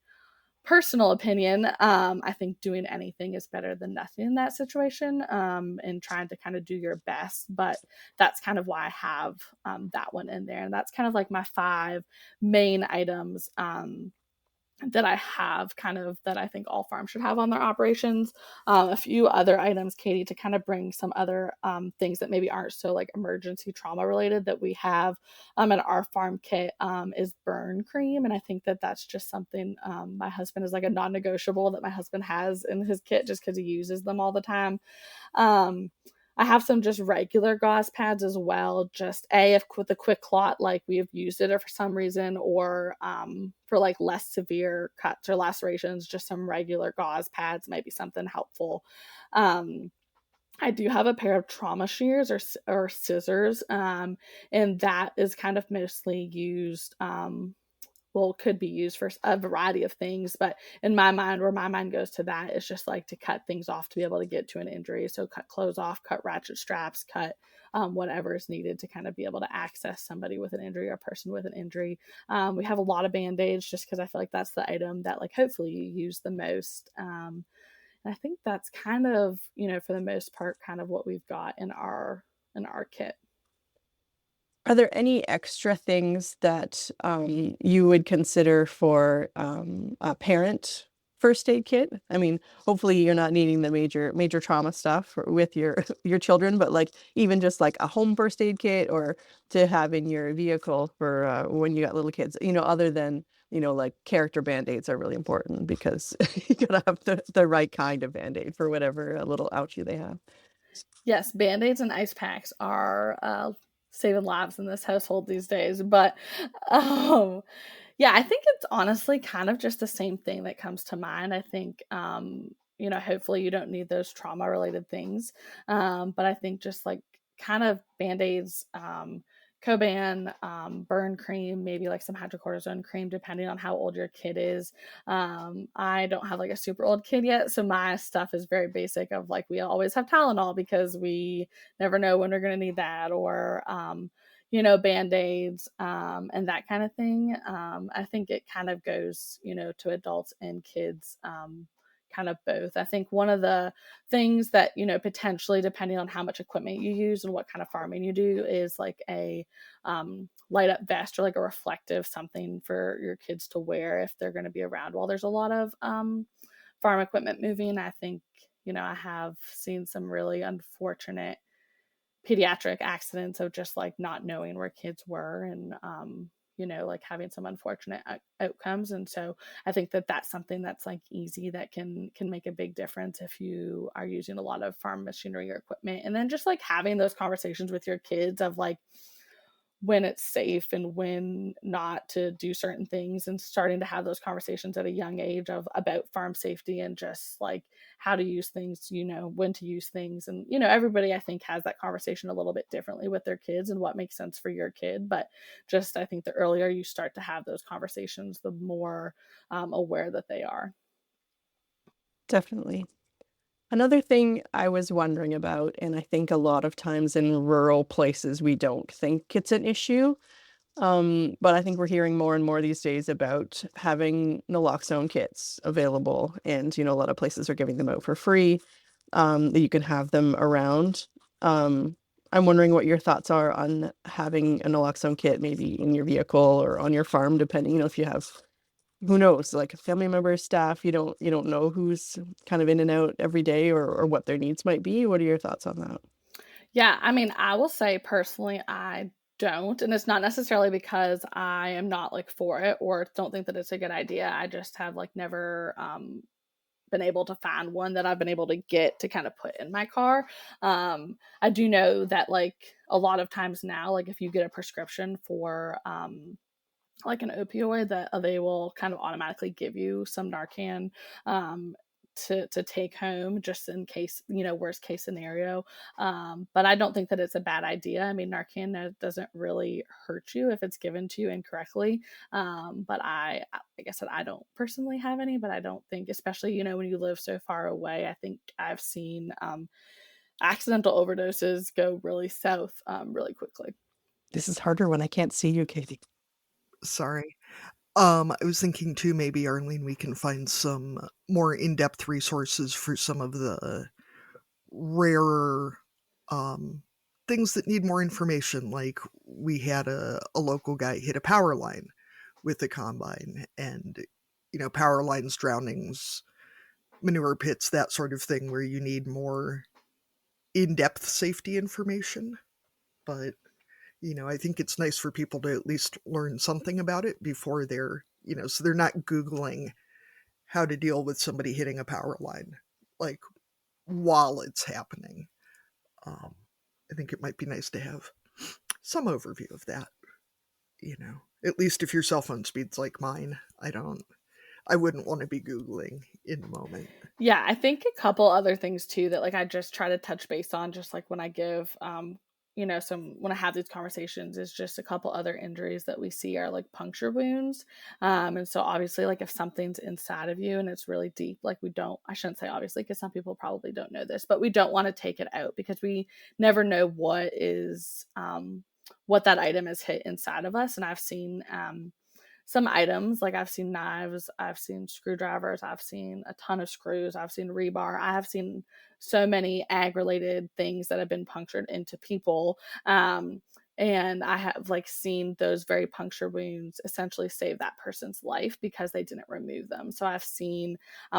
personal opinion, I think doing anything is better than nothing in that situation, and trying to kind of do your best. But that's kind of why I have that one in there. And that's kind of like my 5 main items that I have that I think all farms should have on their operations. A few other items, Katie, to kind of bring some other things that maybe aren't so like emergency trauma related that we have in our farm kit is burn cream. And I think that that's just something my husband is like a non-negotiable that my husband has in his kit just because he uses them all the time. I have some just regular gauze pads as well, just if with a quick clot, like we have used it or for some reason, or for like less severe cuts or lacerations, just some regular gauze pads might be something helpful. I do have a pair of trauma shears or scissors, and that is kind of mostly used could be used for a variety of things, but in my mind, where my mind goes to that is just like to cut things off to be able to get to an injury. So cut clothes off, cut ratchet straps, cut whatever is needed to kind of be able to access somebody with an injury or a person with an injury. We have a lot of Band-Aids just because I feel like that's the item that like hopefully you use the most. And I think that's kind of, for the most part, kind of what we've got in our kit. Are there any extra things that you would consider for a parent first aid kit? I mean, hopefully you're not needing the major trauma stuff with your children, but like even just like a home first aid kit, or to have in your vehicle for when you got little kids, other than, like character Band-Aids are really important because you gotta have the right kind of Band-Aid for whatever little ouchie they have. Yes, Band-Aids and ice packs are saving lives in this household these days. But yeah, I think it's honestly kind of just the same thing that comes to mind. I think, hopefully you don't need those trauma related things. But I think just like kind of Band-Aids, Coban, burn cream, maybe like some hydrocortisone cream, depending on how old your kid is. I don't have like a super old kid yet, so my stuff is very basic of like, we always have Tylenol because we never know when we're going to need that, or, Band-Aids, and that kind of thing. I think it kind of goes, to adults and kids, kind of both. I think one of the things that, potentially, depending on how much equipment you use and what kind of farming you do, is like a light up vest or like a reflective something for your kids to wear if they're going to be around while there's a lot of farm equipment moving. I think, I have seen some really unfortunate pediatric accidents of just like not knowing where kids were, and like having some unfortunate outcomes. And so I think that that's something that's like easy, that can make a big difference if you are using a lot of farm machinery or equipment. And then just like having those conversations with your kids of like when it's safe and when not to do certain things, and starting to have those conversations at a young age of about farm safety and just like how to use things, when to use things. And everybody, I think, has that conversation a little bit differently with their kids and what makes sense for your kid. But just, I think the earlier you start to have those conversations, the more aware that they are. Definitely. Another thing I was wondering about, and I think a lot of times in rural places we don't think it's an issue, but I think we're hearing more and more these days about having naloxone kits available, and a lot of places are giving them out for free, that you can have them around. I'm wondering what your thoughts are on having a naloxone kit maybe in your vehicle or on your farm, depending, if you have, who knows, like a family member, staff, you don't know who's kind of in and out every day, or what their needs might be. What are your thoughts on that? Yeah, I mean, I will say personally, I don't. And it's not necessarily because I am not like for it or don't think that it's a good idea. I just have like never been able to find one that I've been able to get to kind of put in my car. I do know that like a lot of times now, like if you get a prescription for like an opioid, that they will kind of automatically give you some Narcan um, to take home, just in case, worst case scenario. But I don't think that it's a bad idea. I mean, Narcan doesn't really hurt you if it's given to you incorrectly. But like I said, I don't personally have any, but I don't think, especially, when you live so far away, I think I've seen accidental overdoses go really south really quickly. This is harder when I can't see you, Katie. Sorry. I was thinking too, maybe, Arlene, we can find some more in-depth resources for some of the rarer things that need more information. Like, we had a local guy hit a power line with the combine, and power lines, drownings, manure pits, that sort of thing, where you need more in-depth safety information. But I think it's nice for people to at least learn something about it before they're, so they're not Googling how to deal with somebody hitting a power line, like, while it's happening. Um, I think it might be nice to have some overview of that, At least if your cell phone speed's like mine, I wouldn't want to be Googling in the moment. Yeah, I think a couple other things too that like I just try to touch base on, just like when I give when I have these conversations, is just a couple other injuries that we see are like puncture wounds. And so obviously, like if something's inside of you and it's really deep, like I shouldn't say obviously, because some people probably don't know this, but we don't want to take it out because we never know what that item has hit inside of us. And I've seen some items, like I've seen knives, I've seen screwdrivers, I've seen a ton of screws, I've seen rebar, I have seen so many ag related things that have been punctured into people. And I have like seen those very puncture wounds essentially save that person's life because they didn't remove them. So I've seen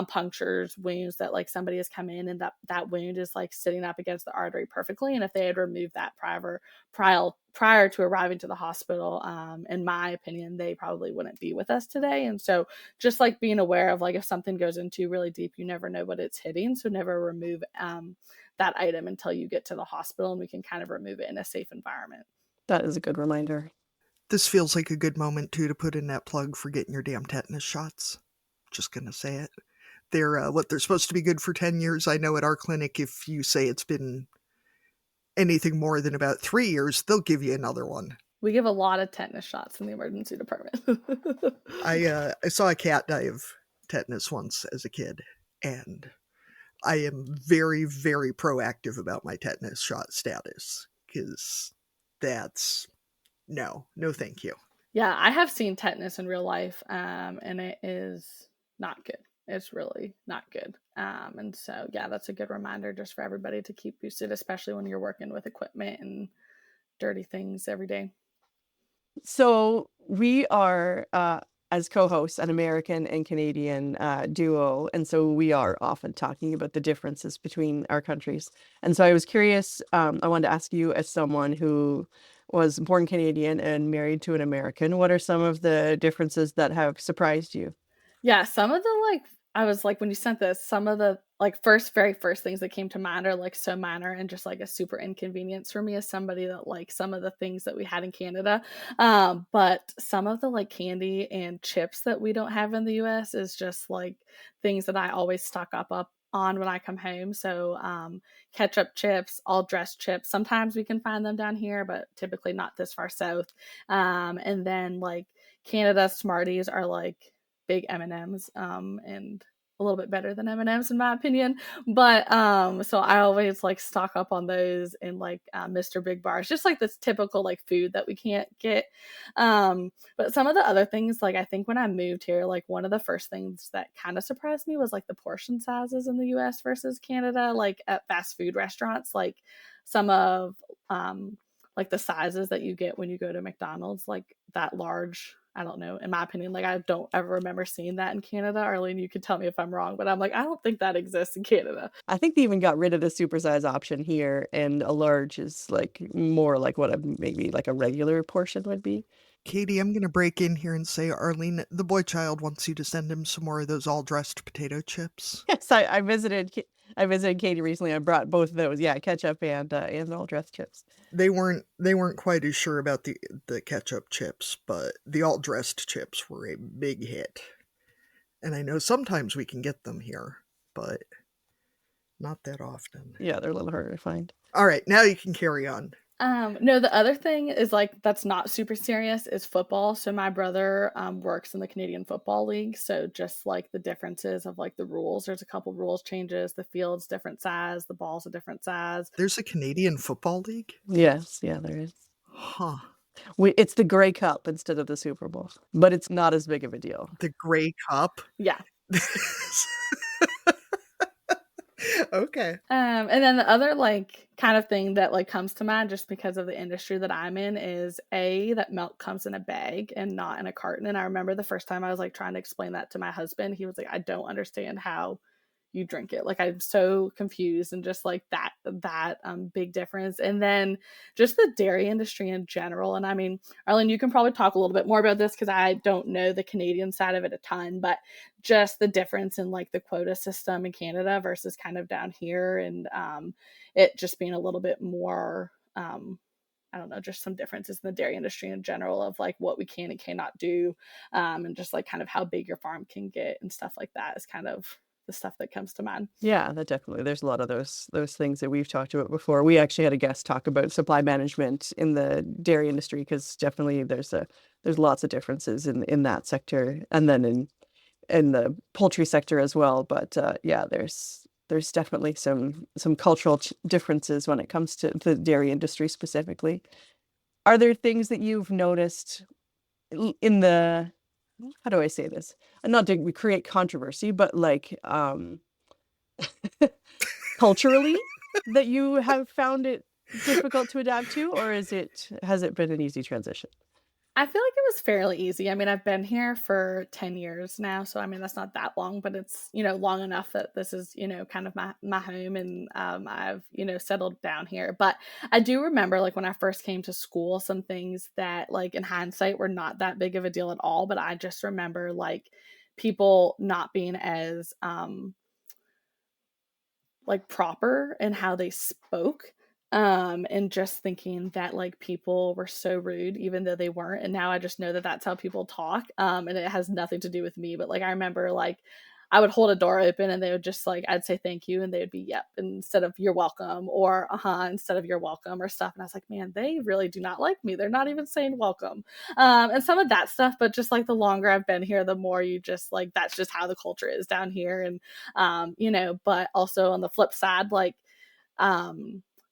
punctures, wounds that like somebody has come in and that wound is like sitting up against the artery perfectly. And if they had removed that prior to arriving to the hospital, in my opinion, they probably wouldn't be with us today. And so just like being aware of like if something goes into really deep, you never know what it's hitting. So never remove that item until you get to the hospital, and we can kind of remove it in a safe environment. That is a good reminder. This feels like a good moment, too, to put in that plug for getting your damn tetanus shots. Just gonna say it. They're supposed to be good for 10 years. I know at our clinic, if you say it's been anything more than about 3 years, they'll give you another one. We give a lot of tetanus shots in the emergency department. I saw a cat die of tetanus once as a kid, and I am very, very proactive about my tetanus shot status, because that's no, thank you. Yeah, I have seen tetanus in real life, and it is not good. It's really not good. And so, yeah, that's a good reminder just for everybody to keep boosted, especially when you're working with equipment and dirty things every day. So we are, as co-hosts, an American and Canadian duo, and so we are often talking about the differences between our countries. And so I was curious, I wanted to ask you, as someone who was born Canadian and married to an American, what are some of the differences that have surprised you? Yeah, some of the I was like, when you sent this, some of the very first things that came to mind are like so minor and just like a super inconvenience for me as somebody that like some of the things that we had in Canada. But some of the like candy and chips that we don't have in the US is just like things that I always stock up on when I come home. So ketchup chips, all dressed chips. Sometimes we can find them down here, but typically not this far south. And then like Canada Smarties are like big M&Ms, and a little bit better than M&Ms in my opinion. But so I always like stock up on those and like Mr. Big Bars, just like this typical like food that we can't get. But some of the other things, like I think when I moved here, like one of the first things that kind of surprised me was like the portion sizes in the US versus Canada, like at fast food restaurants, like some of like the sizes that you get when you go to McDonald's, like that large. I don't know. In my opinion, like I don't ever remember seeing that in Canada. Arlene, you could tell me if I'm wrong, but I'm like, I don't think that exists in Canada. I think they even got rid of the supersize option here, and a large is like more like what maybe like a regular portion would be. Katie, I'm going to break in here and say, Arlene, the boy child wants you to send him some more of those all-dressed potato chips. Yes, I visited Katie recently. I brought both of those. Yeah, ketchup and all dressed chips. They weren't quite as sure about the ketchup chips, but the all-dressed chips were a big hit. And I know sometimes we can get them here, but not that often. Yeah, they're a little harder to find. All right, now you can carry on. No, the other thing is like that's not super serious is football. So my brother works in the Canadian Football League. So just like the differences of like the rules, there's a couple rules changes. The field's different size, the ball's a different size. There's a Canadian Football League? Yes, yeah, there is. Huh. It's the Grey Cup instead of the Super Bowl, but it's not as big of a deal. The Grey Cup? Yeah. Okay. And then the other like kind of thing that like comes to mind just because of the industry that I'm in is that milk comes in a bag and not in a carton. And I remember the first time I was like trying to explain that to my husband, he was like, I don't understand how you drink it. Like I'm so confused, and just like that big difference. And then just the dairy industry in general. And I mean, Arlen, you can probably talk a little bit more about this because I don't know the Canadian side of it a ton, but just the difference in like the quota system in Canada versus kind of down here, and it just being a little bit more I don't know, just some differences in the dairy industry in general of like what we can and cannot do, and just like kind of how big your farm can get and stuff like that is kind of the stuff that comes to mind. Yeah, that definitely. There's a lot of those things that we've talked about before. We actually had a guest talk about supply management in the dairy industry, because definitely there's lots of differences in that sector, and then in the poultry sector as well. But yeah, there's definitely some cultural differences when it comes to the dairy industry specifically. Are there things that you've noticed in the, how do I say this? Not to create controversy, but like culturally, that you have found it difficult to adapt to, or has it been an easy transition? I feel like it was fairly easy. I mean, I've been here for 10 years now, so I mean, that's not that long, but it's, long enough that this is, kind of my home, and I've, settled down here. But I do remember like when I first came to school, some things that like in hindsight were not that big of a deal at all, but I just remember like people not being as like proper in how they spoke, and just thinking that like people were so rude even though they weren't. And now I just know that that's how people talk, and it has nothing to do with me. But like I remember like I would hold a door open and they would just like, I'd say thank you and they would be yep instead of you're welcome, or instead of you're welcome, or stuff. And I was like, man, they really do not like me. They're not even saying welcome. And some of that stuff, but just like the longer I've been here, the more you just like, that's just how the culture is down here. And but also on the flip side, like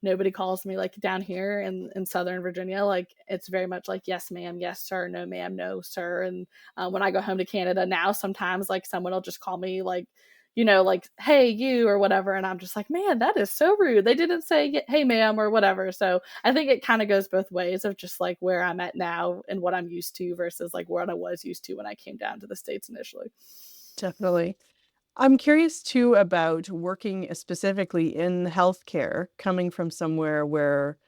nobody calls me like down here in Southern Virginia. Like it's very much like, yes, ma'am, yes, sir, no, ma'am, no, sir. And when I go home to Canada now, sometimes like someone will just call me like, like, hey, you or whatever. And I'm just like, man, that is so rude. They didn't say, hey, ma'am or whatever. So I think it kind of goes both ways of just like where I'm at now and what I'm used to versus like what I was used to when I came down to the States initially. Definitely. I'm curious too about working specifically in healthcare, coming from somewhere where,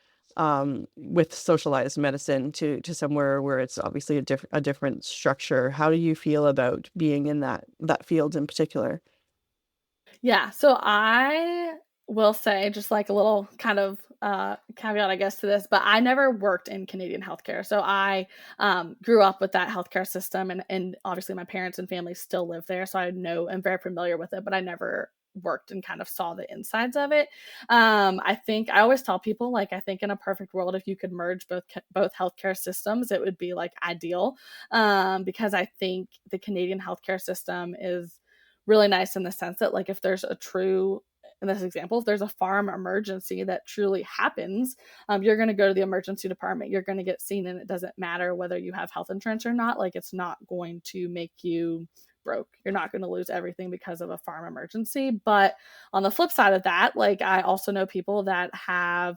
with socialized medicine to somewhere where it's obviously a different structure. How do you feel about being in that field in particular? Yeah, so I will say just like a little kind of caveat, I guess, to this, but I never worked in Canadian healthcare. So I grew up with that healthcare system, and obviously my parents and family still live there. So I know I'm very familiar with it, but I never worked and kind of saw the insides of it. I think I always tell people, like, I think in a perfect world, if you could merge both healthcare systems, it would be like ideal, because I think the Canadian healthcare system is really nice in the sense that like if there's a true, in this example, if there's a farm emergency that truly happens, you're going to go to the emergency department, you're going to get seen, and it doesn't matter whether you have health insurance or not. Like it's not going to make you broke. You're not going to lose everything because of a farm emergency. But on the flip side of that, like I also know people that have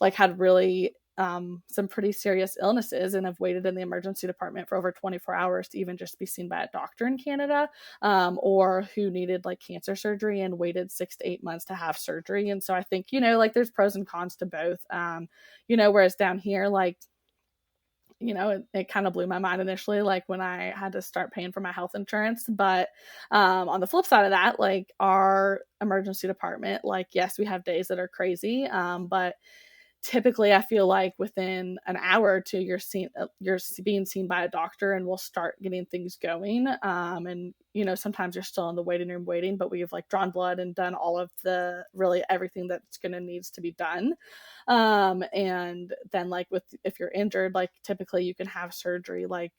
like had really some pretty serious illnesses and have waited in the emergency department for over 24 hours to even just be seen by a doctor in Canada, or who needed like cancer surgery and waited 6 to 8 months to have surgery. And so I think, like there's pros and cons to both, whereas down here, like, it kind of blew my mind initially, like when I had to start paying for my health insurance. But on the flip side of that, like our emergency department, like, yes, we have days that are crazy, but typically I feel like within an hour or two you're being seen by a doctor and we'll start getting things going, and sometimes you're still in the waiting room waiting, but we've like drawn blood and done all of the really everything that's going to needs to be done, and then like if you're injured, like typically you can have surgery like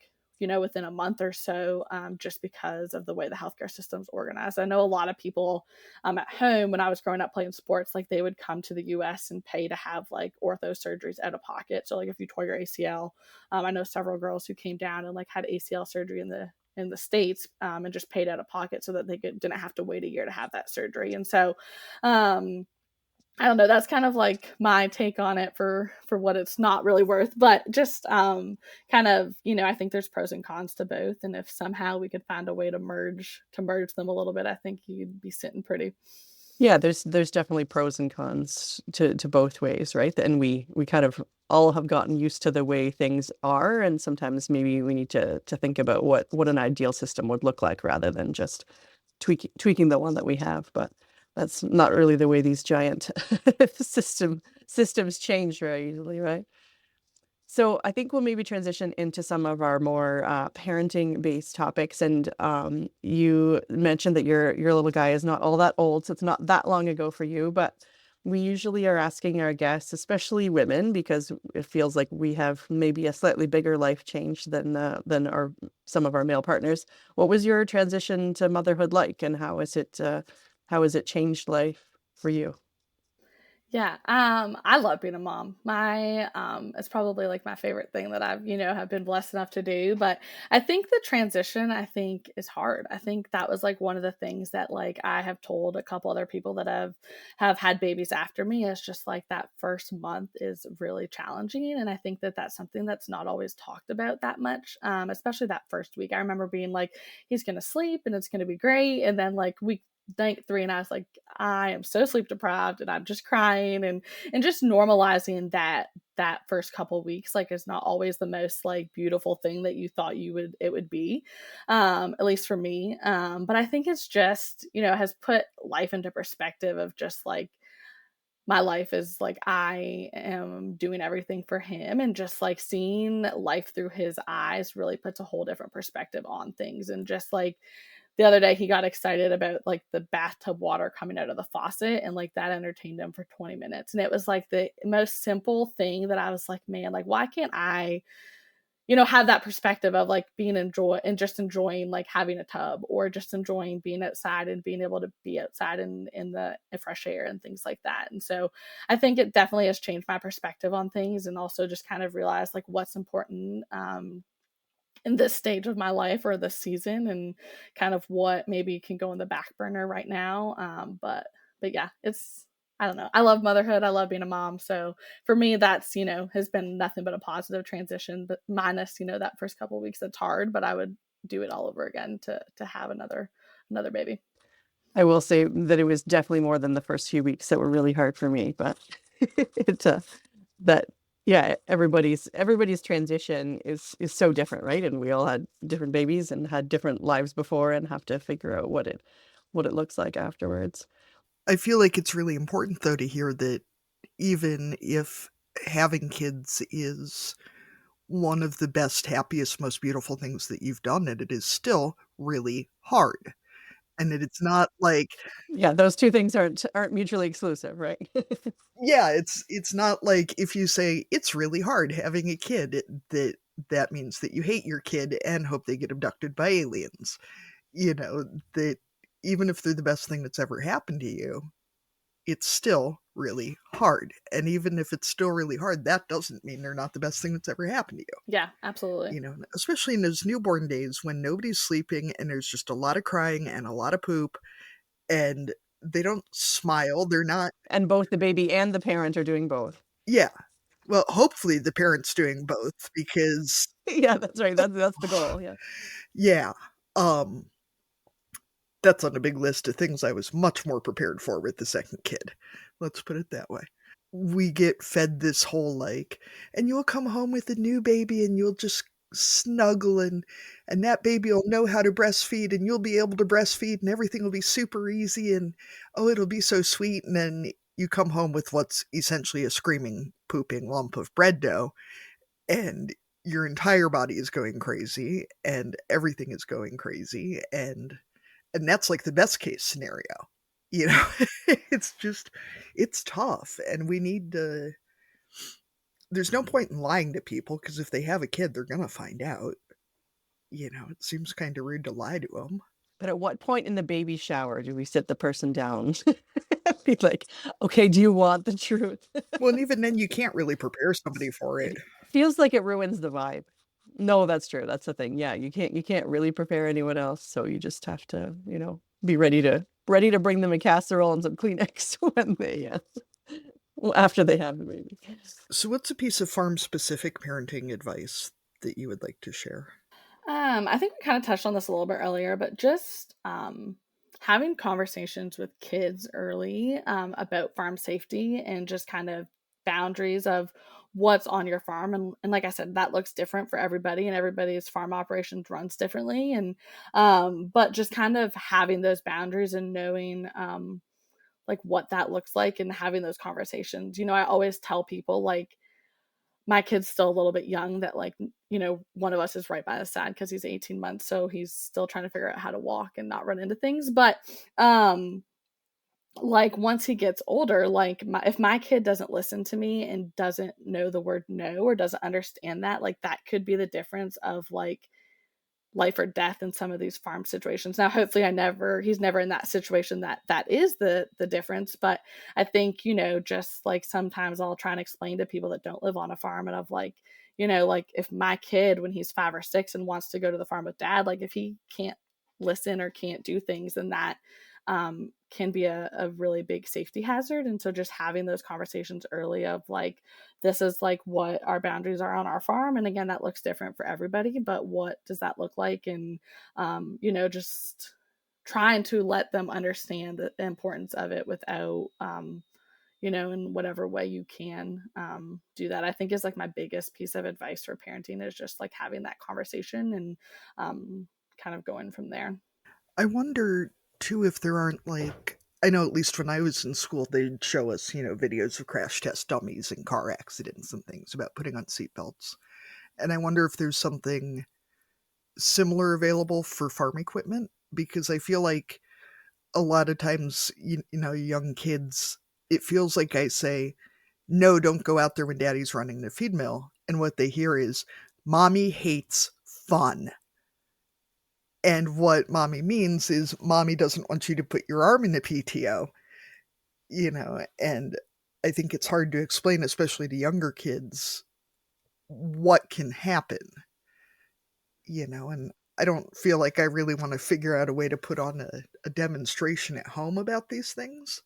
within a month or so, just because of the way the healthcare system's organized. I know a lot of people at home when I was growing up playing sports, like they would come to the US and pay to have like ortho surgeries out of pocket. So like if you tore your ACL, I know several girls who came down and like had ACL surgery in the States, and just paid out of pocket so that they didn't have to wait a year to have that surgery. And so, I don't know, that's kind of like my take on it for what it's not really worth, but just kind of, I think there's pros and cons to both. And if somehow we could find a way to merge them a little bit, I think you'd be sitting pretty. Yeah, there's definitely pros and cons to both ways, right? And we kind of all have gotten used to the way things are, and sometimes maybe we need to think about what an ideal system would look like rather than just tweaking the one that we have. But that's not really the way these giant systems change very easily, right? So I think we'll maybe transition into some of our more parenting-based topics. And you mentioned that your little guy is not all that old, so it's not that long ago for you. But we usually are asking our guests, especially women, because it feels like we have maybe a slightly bigger life change than our some of our male partners. What was your transition to motherhood like, and how has it changed life for you? Yeah, I love being a mom. It's probably like my favorite thing that I've, have been blessed enough to do. But I think the transition, I think, is hard. I think that was like one of the things that like I have told a couple other people that have had babies after me, is just like that first month is really challenging. And I think that that's something that's not always talked about that much, especially that first week. I remember being like, he's going to sleep and it's going to be great. And then like week night 3, and I was like, I am so sleep deprived and I'm just crying, and just normalizing that first couple weeks like is not always the most like beautiful thing that you thought it would be, at least for me, but I think it's just has put life into perspective of just like my life is like I am doing everything for him, and just like seeing life through his eyes really puts a whole different perspective on things. And just like the other day he got excited about like the bathtub water coming out of the faucet, and like that entertained him for 20 minutes. And it was like the most simple thing that I was like, man, like why can't I, have that perspective of like being just enjoying like having a tub, or just enjoying being outside and being able to be outside in the fresh air and things like that. And so I think it definitely has changed my perspective on things, and also just kind of realized like what's important in this stage of my life or this season, and kind of what maybe can go in the back burner right now. But yeah, I don't know. I love motherhood. I love being a mom. So for me, that's, has been nothing but a positive transition, but minus, that first couple of weeks, that's hard, but I would do it all over again to have another baby. I will say that it was definitely more than the first few weeks that were really hard for me, but it that yeah, everybody's transition is so different, right? And we all had different babies and had different lives before, and have to figure out what it looks like afterwards. I feel like it's really important, though, to hear that even if having kids is one of the best, happiest, most beautiful things that you've done, and it is still really hard. And that it's not like, Yeah, those two things aren't mutually exclusive, right? yeah, it's not like if you say it's really hard having a kid, that means that you hate your kid and hope they get abducted by aliens. That even if they're the best thing that's ever happened to you, it's still really hard. And even if it's still really hard, that doesn't mean they're not the best thing that's ever happened to you. Yeah, absolutely. Especially in those newborn days when nobody's sleeping and there's just a lot of crying and a lot of poop, and they don't smile. They're not. And both the baby and the parent are doing both. Yeah. Well, hopefully the parent's doing both, because Yeah, that's right. That's the goal. Yeah. yeah. That's on a big list of things I was much more prepared for with the second kid. Let's put it that way. We get fed this whole and you'll come home with a new baby and you'll just snuggle, and that baby will know how to breastfeed, and you'll be able to breastfeed, and everything will be super easy, and oh, it'll be so sweet. And then you come home with what's essentially a screaming, pooping lump of bread dough, and your entire body is going crazy, and everything is going crazy, and that's like the best case scenario. It's tough, and we need to. There's no point in lying to people, because if they have a kid, they're gonna find out. It seems kind of rude to lie to them. But at what point in the baby shower do we sit the person down? Be like, okay, do you want the truth? Well, and even then, you can't really prepare somebody for it. Feels like it ruins the vibe. No, that's true. That's the thing. Yeah, you can't really prepare anyone else, so you just have to, be ready to bring them a casserole and some Kleenex when they after they have the baby. So, what's a piece of farm-specific parenting advice that you would like to share? I think we kind of touched on this a little bit earlier, but just having conversations with kids early about farm safety, and just kind of boundaries of what's on your farm. And like I said, that looks different for everybody, and everybody's farm operations runs differently. And but just kind of having those boundaries and knowing like what that looks like, and having those conversations. I always tell people, like, my kid's still a little bit young, that one of us is right by his side because he's 18 months. So he's still trying to figure out how to walk and not run into things. But once he gets older, if my kid doesn't listen to me and doesn't know the word no, or doesn't understand that, that could be the difference of life or death in some of these farm situations. Now, hopefully he's never in that situation that is the difference. But I think, just sometimes I'll try and explain to people that don't live on a farm, and of if my kid, when he's 5 or 6 and wants to go to the farm with dad, if he can't listen or can't do things, then that can be a really big safety hazard. And so just having those conversations early of this is what our boundaries are on our farm. And again, that looks different for everybody, but what does that look like? And, just trying to let them understand the importance of it without, in whatever way you can do that, I think is my biggest piece of advice for parenting, is just having that conversation and kind of going from there. I wonder too if there aren't I know at least when I was in school, they'd show us, videos of crash test dummies and car accidents and things about putting on seatbelts. And I wonder if there's something similar available for farm equipment, because I feel like a lot of times, young kids, it feels like I say, no, don't go out there when daddy's running the feed mill. And what they hear is, mommy hates fun. And what mommy means is mommy doesn't want you to put your arm in the PTO, and I think it's hard to explain, especially to younger kids, what can happen, and I don't feel like I really want to figure out a way to put on a demonstration at home about these things.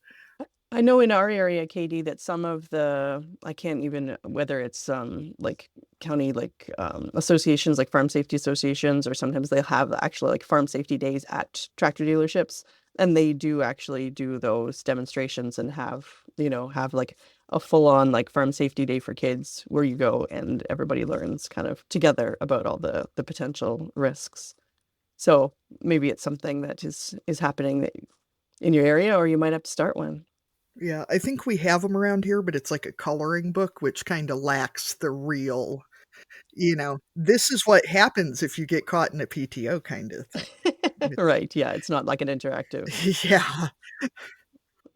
I know in our area, Katie, that some of I can't even, whether it's like county associations, like farm safety associations, or sometimes they'll have actually like farm safety days at tractor dealerships, and they do actually do those demonstrations and have like a full on like farm safety day for kids where you go and everybody learns kind of together about all the potential risks. So maybe it's something that is happening in your area, or you might have to start one. Yeah, I think we have them around here, but it's like a coloring book, which kind of lacks the real, this is what happens if you get caught in a PTO kind of thing. Right. Yeah. It's not like an interactive. Yeah.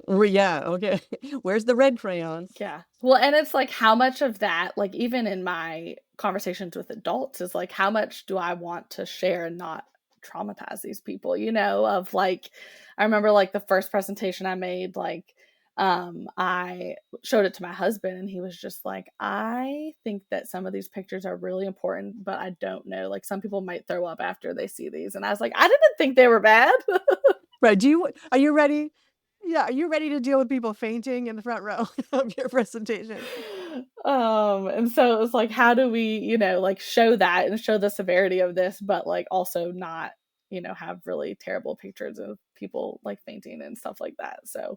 Yeah. Okay. Where's the red crayon? Yeah. Well, and it's like how much of that, like even in my conversations with adults, is like how much do I want to share and not traumatize these people, of like, I remember like the first presentation I made, like, I showed it to my husband and he was just like, I think that some of these pictures are really important, but I don't know. Like some people might throw up after they see these. And I was like, I didn't think they were bad. Right. Are you ready? Yeah. Are you ready to deal with people fainting in the front row of your presentation? And so it was like, how do we, like show that and show the severity of this, but like also not, have really terrible pictures of people like fainting and stuff like that. So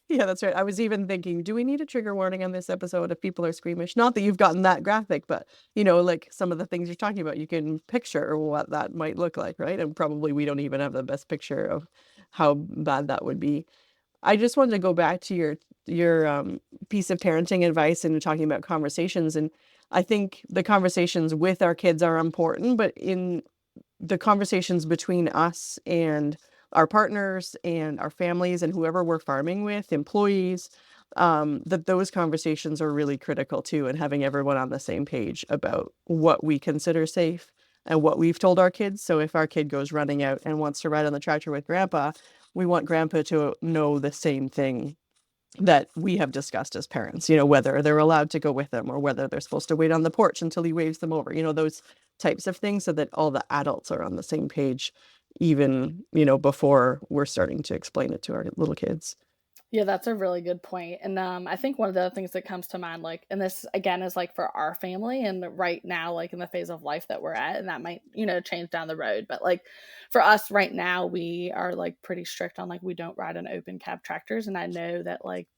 Yeah, that's right. I was even thinking, do we need a trigger warning on this episode if people are squeamish? Not that you've gotten that graphic, but like some of the things you're talking about, you can picture what that might look like, right? And probably we don't even have the best picture of how bad that would be. I just wanted to go back to your piece of parenting advice and talking about conversations. And I think the conversations with our kids are important, but in the conversations between us and our partners and our families and whoever we're farming with, employees, that those conversations are really critical too, and having everyone on the same page about what we consider safe and what we've told our kids. So if our kid goes running out and wants to ride on the tractor with grandpa, we want grandpa to know the same thing that we have discussed as parents, whether they're allowed to go with them or whether they're supposed to wait on the porch until he waves them over, those types of things, so that all the adults are on the same page, even, before we're starting to explain it to our little kids. Yeah, that's a really good point. And I think one of the things that comes to mind, like, and this again is like for our family and right now, like in the phase of life that we're at, and that might, change down the road. But like for us right now, we are like pretty strict on like we don't ride on open cab tractors. And I know that like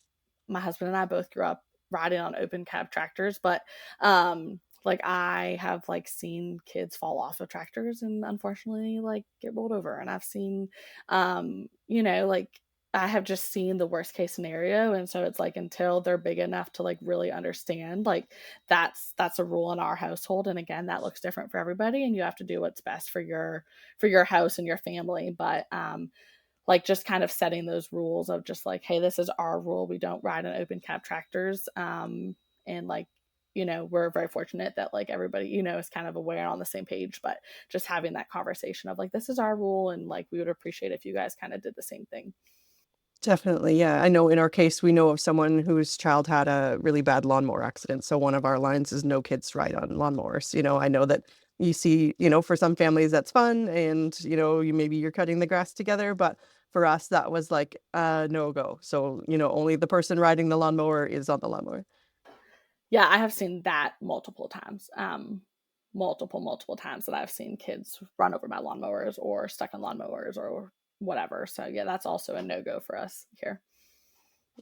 my husband and I both grew up riding on open cab tractors, but like I have like seen kids fall off of tractors and unfortunately like get rolled over. And I've seen like I have just seen the worst case scenario. And so it's like until they're big enough to like really understand, like that's a rule in our household. And again, that looks different for everybody and you have to do what's best for your house and your family. But like just kind of setting those rules of just like, hey, this is our rule. We don't ride on open cab tractors. And like, we're very fortunate that like everybody, is kind of aware and on the same page, but just having that conversation of like, this is our rule. And like, we would appreciate if you guys kind of did the same thing. Definitely. Yeah. I know in our case, we know of someone whose child had a really bad lawnmower accident. So one of our lines is no kids ride on lawnmowers. I know that you see, for some families that's fun and, maybe you're cutting the grass together, but for us, that was like no go. So, only the person riding the lawnmower is on the lawnmower. Yeah, I have seen that multiple times. Multiple times that I've seen kids run over by lawnmowers or stuck on lawnmowers or whatever. So yeah, that's also a no-go for us here.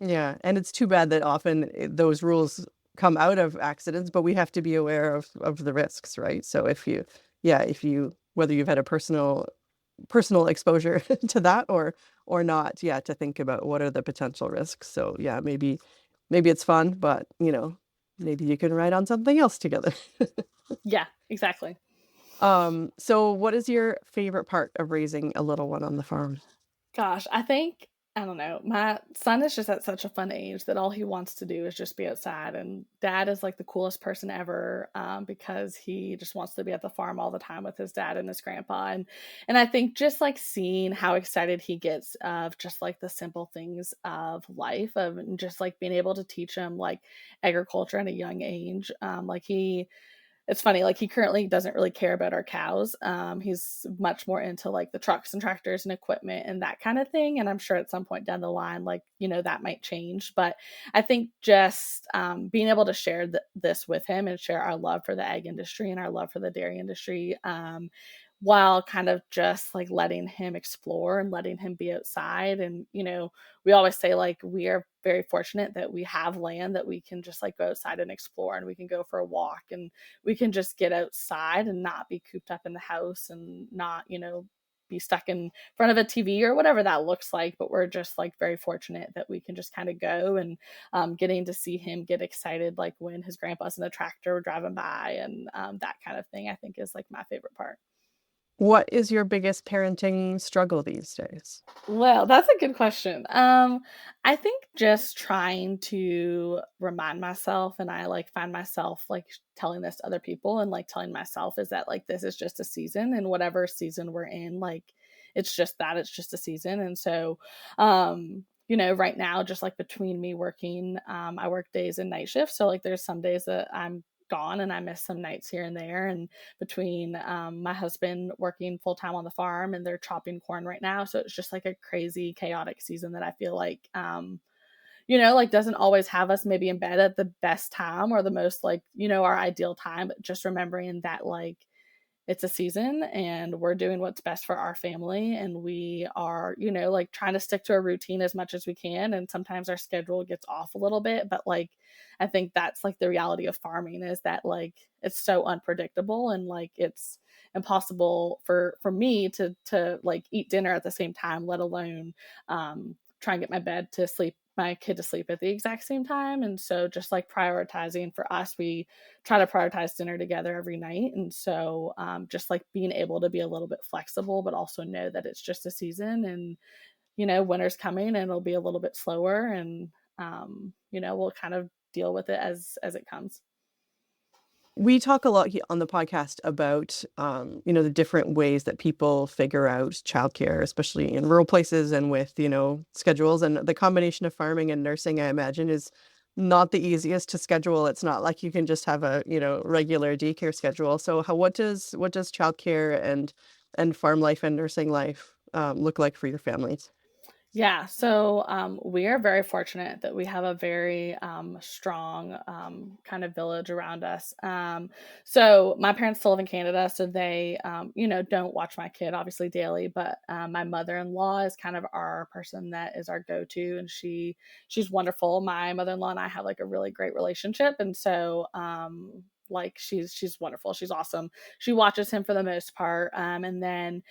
Yeah, and it's too bad that often those rules come out of accidents, but we have to be aware of the risks, right? So if you whether you've had a personal exposure to that or not, yeah, to think about what are the potential risks. So yeah, maybe it's fun, but maybe you can ride on something else together. Yeah, exactly. So what is your favorite part of raising a little one on the farm? Gosh, I don't know. My son is just at such a fun age that all he wants to do is just be outside. And dad is like the coolest person ever, because he just wants to be at the farm all the time with his dad and his grandpa. And I think just like seeing how excited he gets of just like the simple things of life, of and just like being able to teach him like agriculture at a young age. It's funny, like he currently doesn't really care about our cows. He's much more into like the trucks and tractors and equipment and that kind of thing. And I'm sure at some point down the line, like, that might change. But I think just being able to share this with him and share our love for the ag industry and our love for the dairy industry, while kind of just like letting him explore and letting him be outside. And, we always say like we are very fortunate that we have land that we can just like go outside and explore, and we can go for a walk, and we can just get outside and not be cooped up in the house and not, be stuck in front of a TV or whatever that looks like. But we're just like very fortunate that we can just kind of go, and getting to see him get excited, like when his grandpa's in the tractor driving by, and that kind of thing, I think is like my favorite part. What is your biggest parenting struggle these days? Well, that's a good question. I think just trying to remind myself, and I like find myself like telling this to other people, and like telling myself is that like this is just a season, and whatever season we're in, like it's just a season. And so, right now, just like between me working, I work days and night shifts. So like there's some days that I'm gone and I miss some nights here and there. And between my husband working full time on the farm, and they're chopping corn right now. So it's just like a crazy, chaotic season that I feel like, like doesn't always have us maybe in bed at the best time or the most like, our ideal time. But just remembering that like it's a season and we're doing what's best for our family, and we are, like trying to stick to a routine as much as we can. And sometimes our schedule gets off a little bit, but like I think that's like the reality of farming, is that like it's so unpredictable, and like it's impossible for me to like eat dinner at the same time, let alone try and get my kid to sleep at the exact same time. And so just like prioritizing for us, we try to prioritize dinner together every night. And so just like being able to be a little bit flexible, but also know that it's just a season, and, winter's coming and it'll be a little bit slower, and, we'll kind of deal with it as it comes. We talk a lot on the podcast about, the different ways that people figure out childcare, especially in rural places and with, schedules. And the combination of farming and nursing, I imagine, is not the easiest to schedule. It's not like you can just have a, regular daycare schedule. So what does childcare and farm life and nursing life look like for your families? Yeah, so we are very fortunate that we have a very strong kind of village around us. So my parents still live in Canada, so they, don't watch my kid obviously daily, but my mother-in-law is kind of our person that is our go-to, and she's wonderful. My mother-in-law and I have like a really great relationship, and so like she's wonderful. She's awesome. She watches him for the most part, and then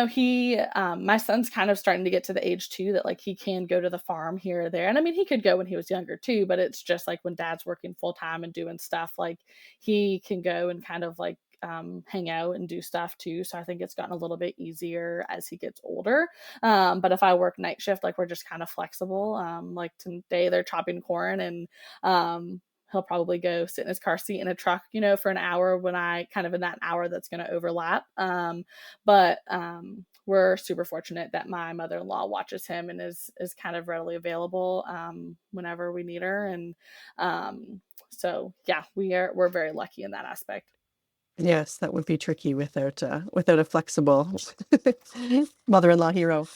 he, my son's kind of starting to get to the age too that like he can go to the farm here or there. And I mean, he could go when he was younger too, but it's just like when dad's working full time and doing stuff, like he can go and kind of like hang out and do stuff too. So I think it's gotten a little bit easier as he gets older. But if I work night shift, like we're just kind of flexible. Like today they're chopping corn, and he'll probably go sit in his car seat in a truck, for an hour when I kind of in that hour that's going to overlap. But we're super fortunate that my mother-in-law watches him and is kind of readily available whenever we need her. And so yeah, we're very lucky in that aspect. Yes, that would be tricky without a flexible mother-in-law hero.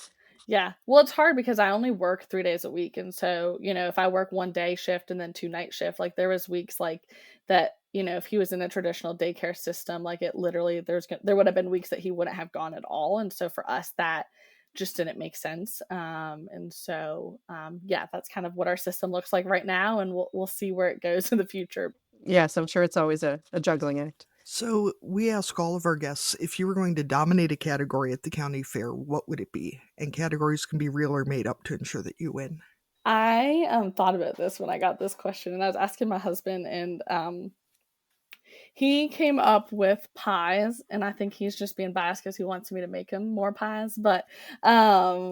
Yeah. Well, it's hard because I only work 3 days a week. And so, if I work one day shift and then two night shift, like there was weeks like that, if he was in a traditional daycare system, like it literally, there would have been weeks that he wouldn't have gone at all. And so for us, that just didn't make sense. And so, yeah, that's kind of what our system looks like right now. And we'll see where it goes in the future. Yes, I'm sure it's always a juggling act. So we ask all of our guests, if you were going to dominate a category at the county fair, what would it be? And categories can be real or made up to ensure that you win. I thought about this when I got this question, and I was asking my husband, and He came up with pies, and I think he's just being biased because he wants me to make him more pies. But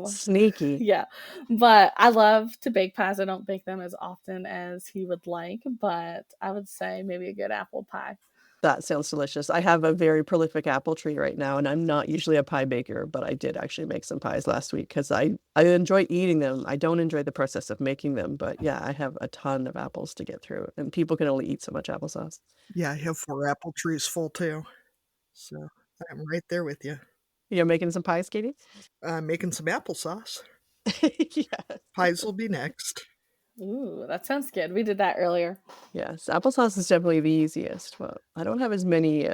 Sneaky. yeah, but I love to bake pies. I don't bake them as often as he would like, but I would say maybe a good apple pie. That sounds delicious. I have a very prolific apple tree right now, and I'm not usually a pie baker, but I did actually make some pies last week because I enjoy eating them. I don't enjoy the process of making them, but yeah, I have a ton of apples to get through, and people can only eat so much applesauce. Yeah, I have 4 apple trees full too. So I'm right there with you. You're making some pies, Katie? I'm making some applesauce. Yes. Pies will be next. Ooh, that sounds good. We did that earlier. Yes, applesauce is definitely the easiest. Well, I don't have as many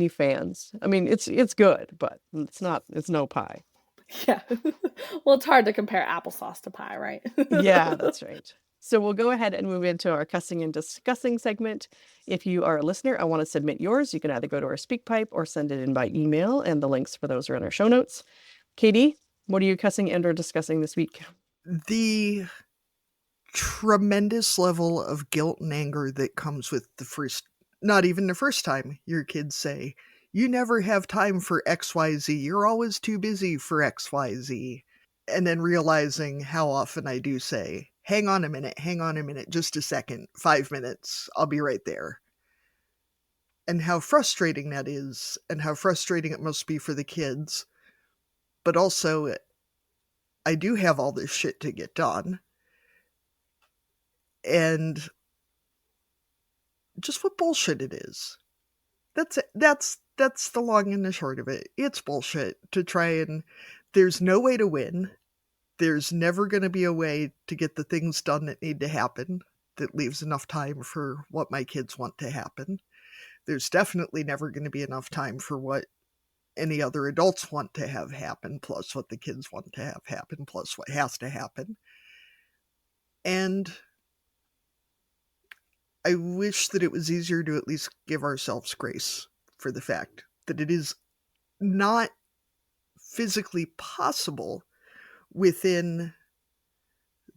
fans. I mean, it's good, but it's no pie. Yeah. Well, it's hard to compare applesauce to pie, right? Yeah, that's right. So we'll go ahead and move into our cussing and discussing segment. If you are a listener and want to submit yours, you can either go to our speak pipe or send it in by email, and the links for those are in our show notes. Katie, what are you cussing and or discussing this week? The tremendous level of guilt and anger that comes with not even the first time your kids say, "You never have time for XYZ. You're always too busy for XYZ." And then realizing how often I do say, hang on a minute, just a second, 5 minutes, I'll be right there. And how frustrating that is, and how frustrating it must be for the kids. But also, I do have all this shit to get done. And just what bullshit it is. That's it. That's the long and the short of it. It's bullshit to try and there's no way to win. There's never going to be a way to get the things done that need to happen that leaves enough time for what my kids want to happen. There's definitely never going to be enough time for what any other adults want to have happen, plus what the kids want to have happen, plus what has to happen. And I wish that it was easier to at least give ourselves grace for the fact that it is not physically possible within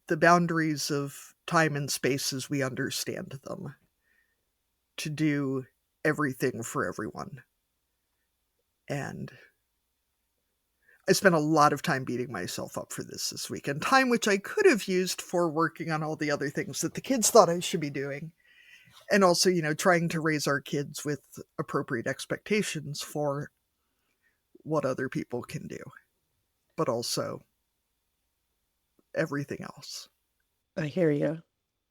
the boundaries of time and space as we understand them to do everything for everyone. And I spent a lot of time beating myself up for this weekend, time which I could have used for working on all the other things that the kids thought I should be doing. And also, trying to raise our kids with appropriate expectations for what other people can do, but also everything else. I hear you.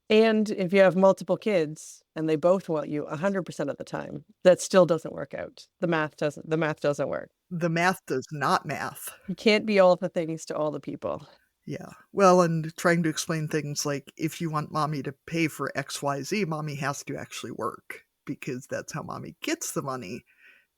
And if you have multiple kids and they both want you 100% of the time, that still doesn't work out. The math doesn't work. The math does not math. You can't be all the things to all the people. Yeah. Well, and trying to explain things like if you want mommy to pay for XYZ, mommy has to actually work because that's how mommy gets the money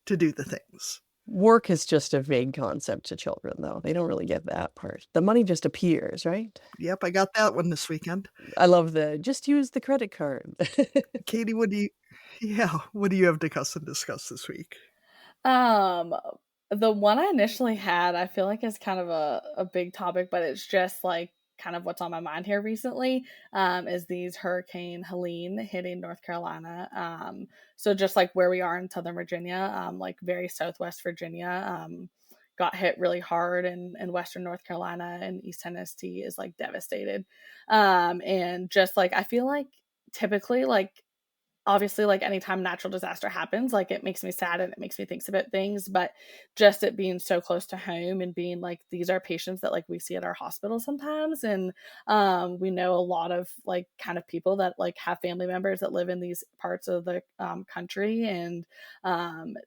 to do the things. Work is just a vague concept to children, though. They don't really get that part. The money just appears, right? Yep, I got that one this weekend. I love just use the credit card. Katie, what do you have to cuss and discuss this week? The one I initially had, I feel like is kind of a big topic, but it's just like kind of what's on my mind here recently, is these Hurricane Helene hitting North Carolina. So just like where we are in Southern Virginia, like very Southwest Virginia, got hit really hard, and Western North Carolina and East Tennessee is like devastated. And just like, I feel like typically like, obviously like anytime natural disaster happens, like it makes me sad and it makes me think about things, but just it being so close to home and being like, these are patients that like we see at our hospital sometimes, and we know a lot of like kind of people that like have family members that live in these parts of the country, and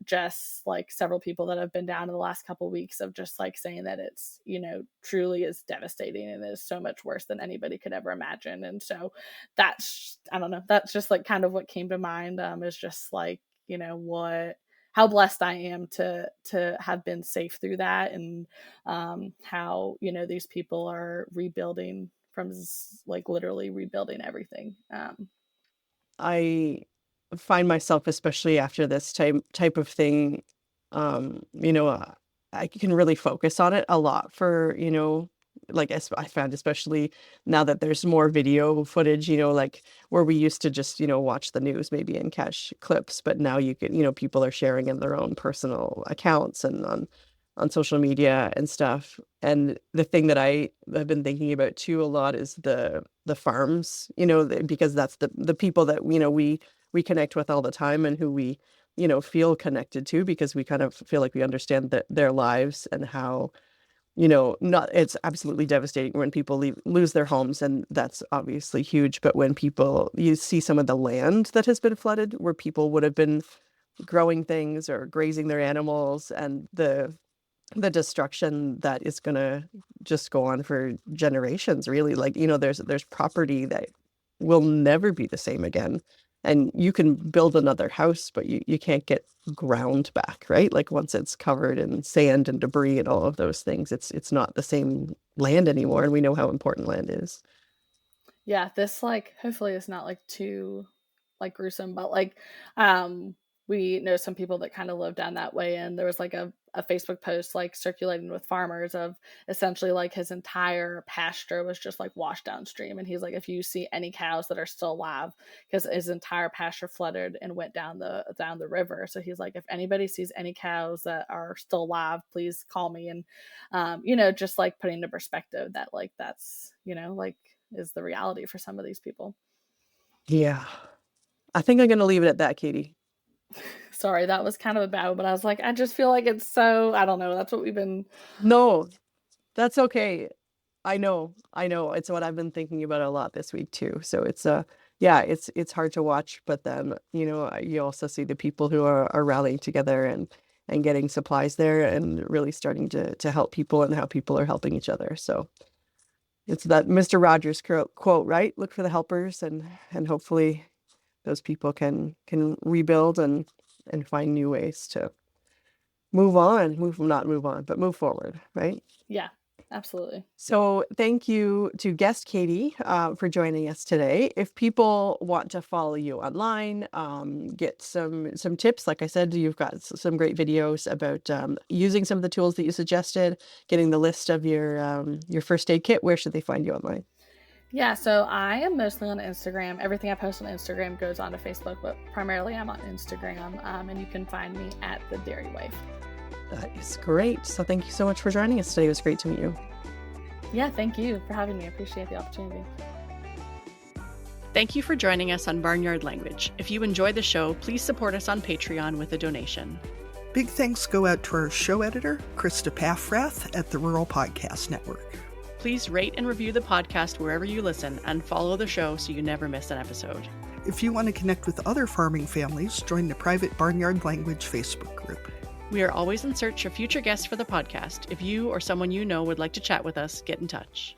just like several people that have been down in the last couple of weeks of just like saying that it's, truly is devastating and is so much worse than anybody could ever imagine. And so that's, I don't know, that's just like kind of what came to mind, is just like, how blessed I am to have been safe through that, and how, these people are rebuilding from like literally rebuilding everything. I find myself, especially after this type of thing, I can really focus on it a lot for, Like I found, especially now that there's more video footage, like where we used to just, watch the news maybe and catch clips, but now you can, people are sharing in their own personal accounts and on social media and stuff. And the thing that I have been thinking about too a lot is the farms, because that's the people that, we connect with all the time and who we, feel connected to, because we kind of feel like we understand their lives and how, not, it's absolutely devastating when people lose their homes, and that's obviously huge. But when you see some of the land that has been flooded, where people would have been growing things or grazing their animals, and the destruction that is going to just go on for generations, really. Like, there's property that will never be the same again. And you can build another house, but you can't get ground back, right? Like once it's covered in sand and debris and all of those things, it's not the same land anymore. And we know how important land is. Yeah, this like hopefully is not like too like gruesome, but like we know some people that kind of live down that way, and there was like a Facebook post like circulating with farmers of essentially like his entire pasture was just like washed downstream, and he's like, if you see any cows that are still alive, because his entire pasture flooded and went down the river, so he's like, if anybody sees any cows that are still alive, please call me. And just like putting into perspective that like that's like is the reality for some of these people. Yeah. I think I'm going to leave it at that, Katie. Sorry, that was kind of a bad, but I was like, I just feel like it's so, I don't know. That's what we've been. No, that's okay. I know. It's what I've been thinking about a lot this week too. So it's it's hard to watch, but then, you also see the people who are rallying together and getting supplies there and really starting to help people, and how people are helping each other. So it's that Mr. Rogers quote, right? Look for the helpers, and hopefully those people can rebuild and find new ways to move forward, right? Yeah, absolutely. So thank you to guest Katie for joining us today. If people want to follow you online, get some tips, like I said, you've got some great videos about using some of the tools that you suggested, getting the list of your first aid kit. Where should they find you online? Yeah, so I am mostly on Instagram. Everything I post on Instagram goes onto Facebook, but primarily I'm on Instagram, and you can find me at The Dairy Wife. That is great. So thank you so much for joining us today. It was great to meet you. Yeah, thank you for having me. I appreciate the opportunity. Thank you for joining us on Barnyard Language. If you enjoyed the show, please support us on Patreon with a donation. Big thanks go out to our show editor, Krista Paffrath at the Rural Podcast Network. Please rate and review the podcast wherever you listen, and follow the show so you never miss an episode. If you want to connect with other farming families, join the private Barnyard Language Facebook group. We are always in search of future guests for the podcast. If you or someone you know would like to chat with us, get in touch.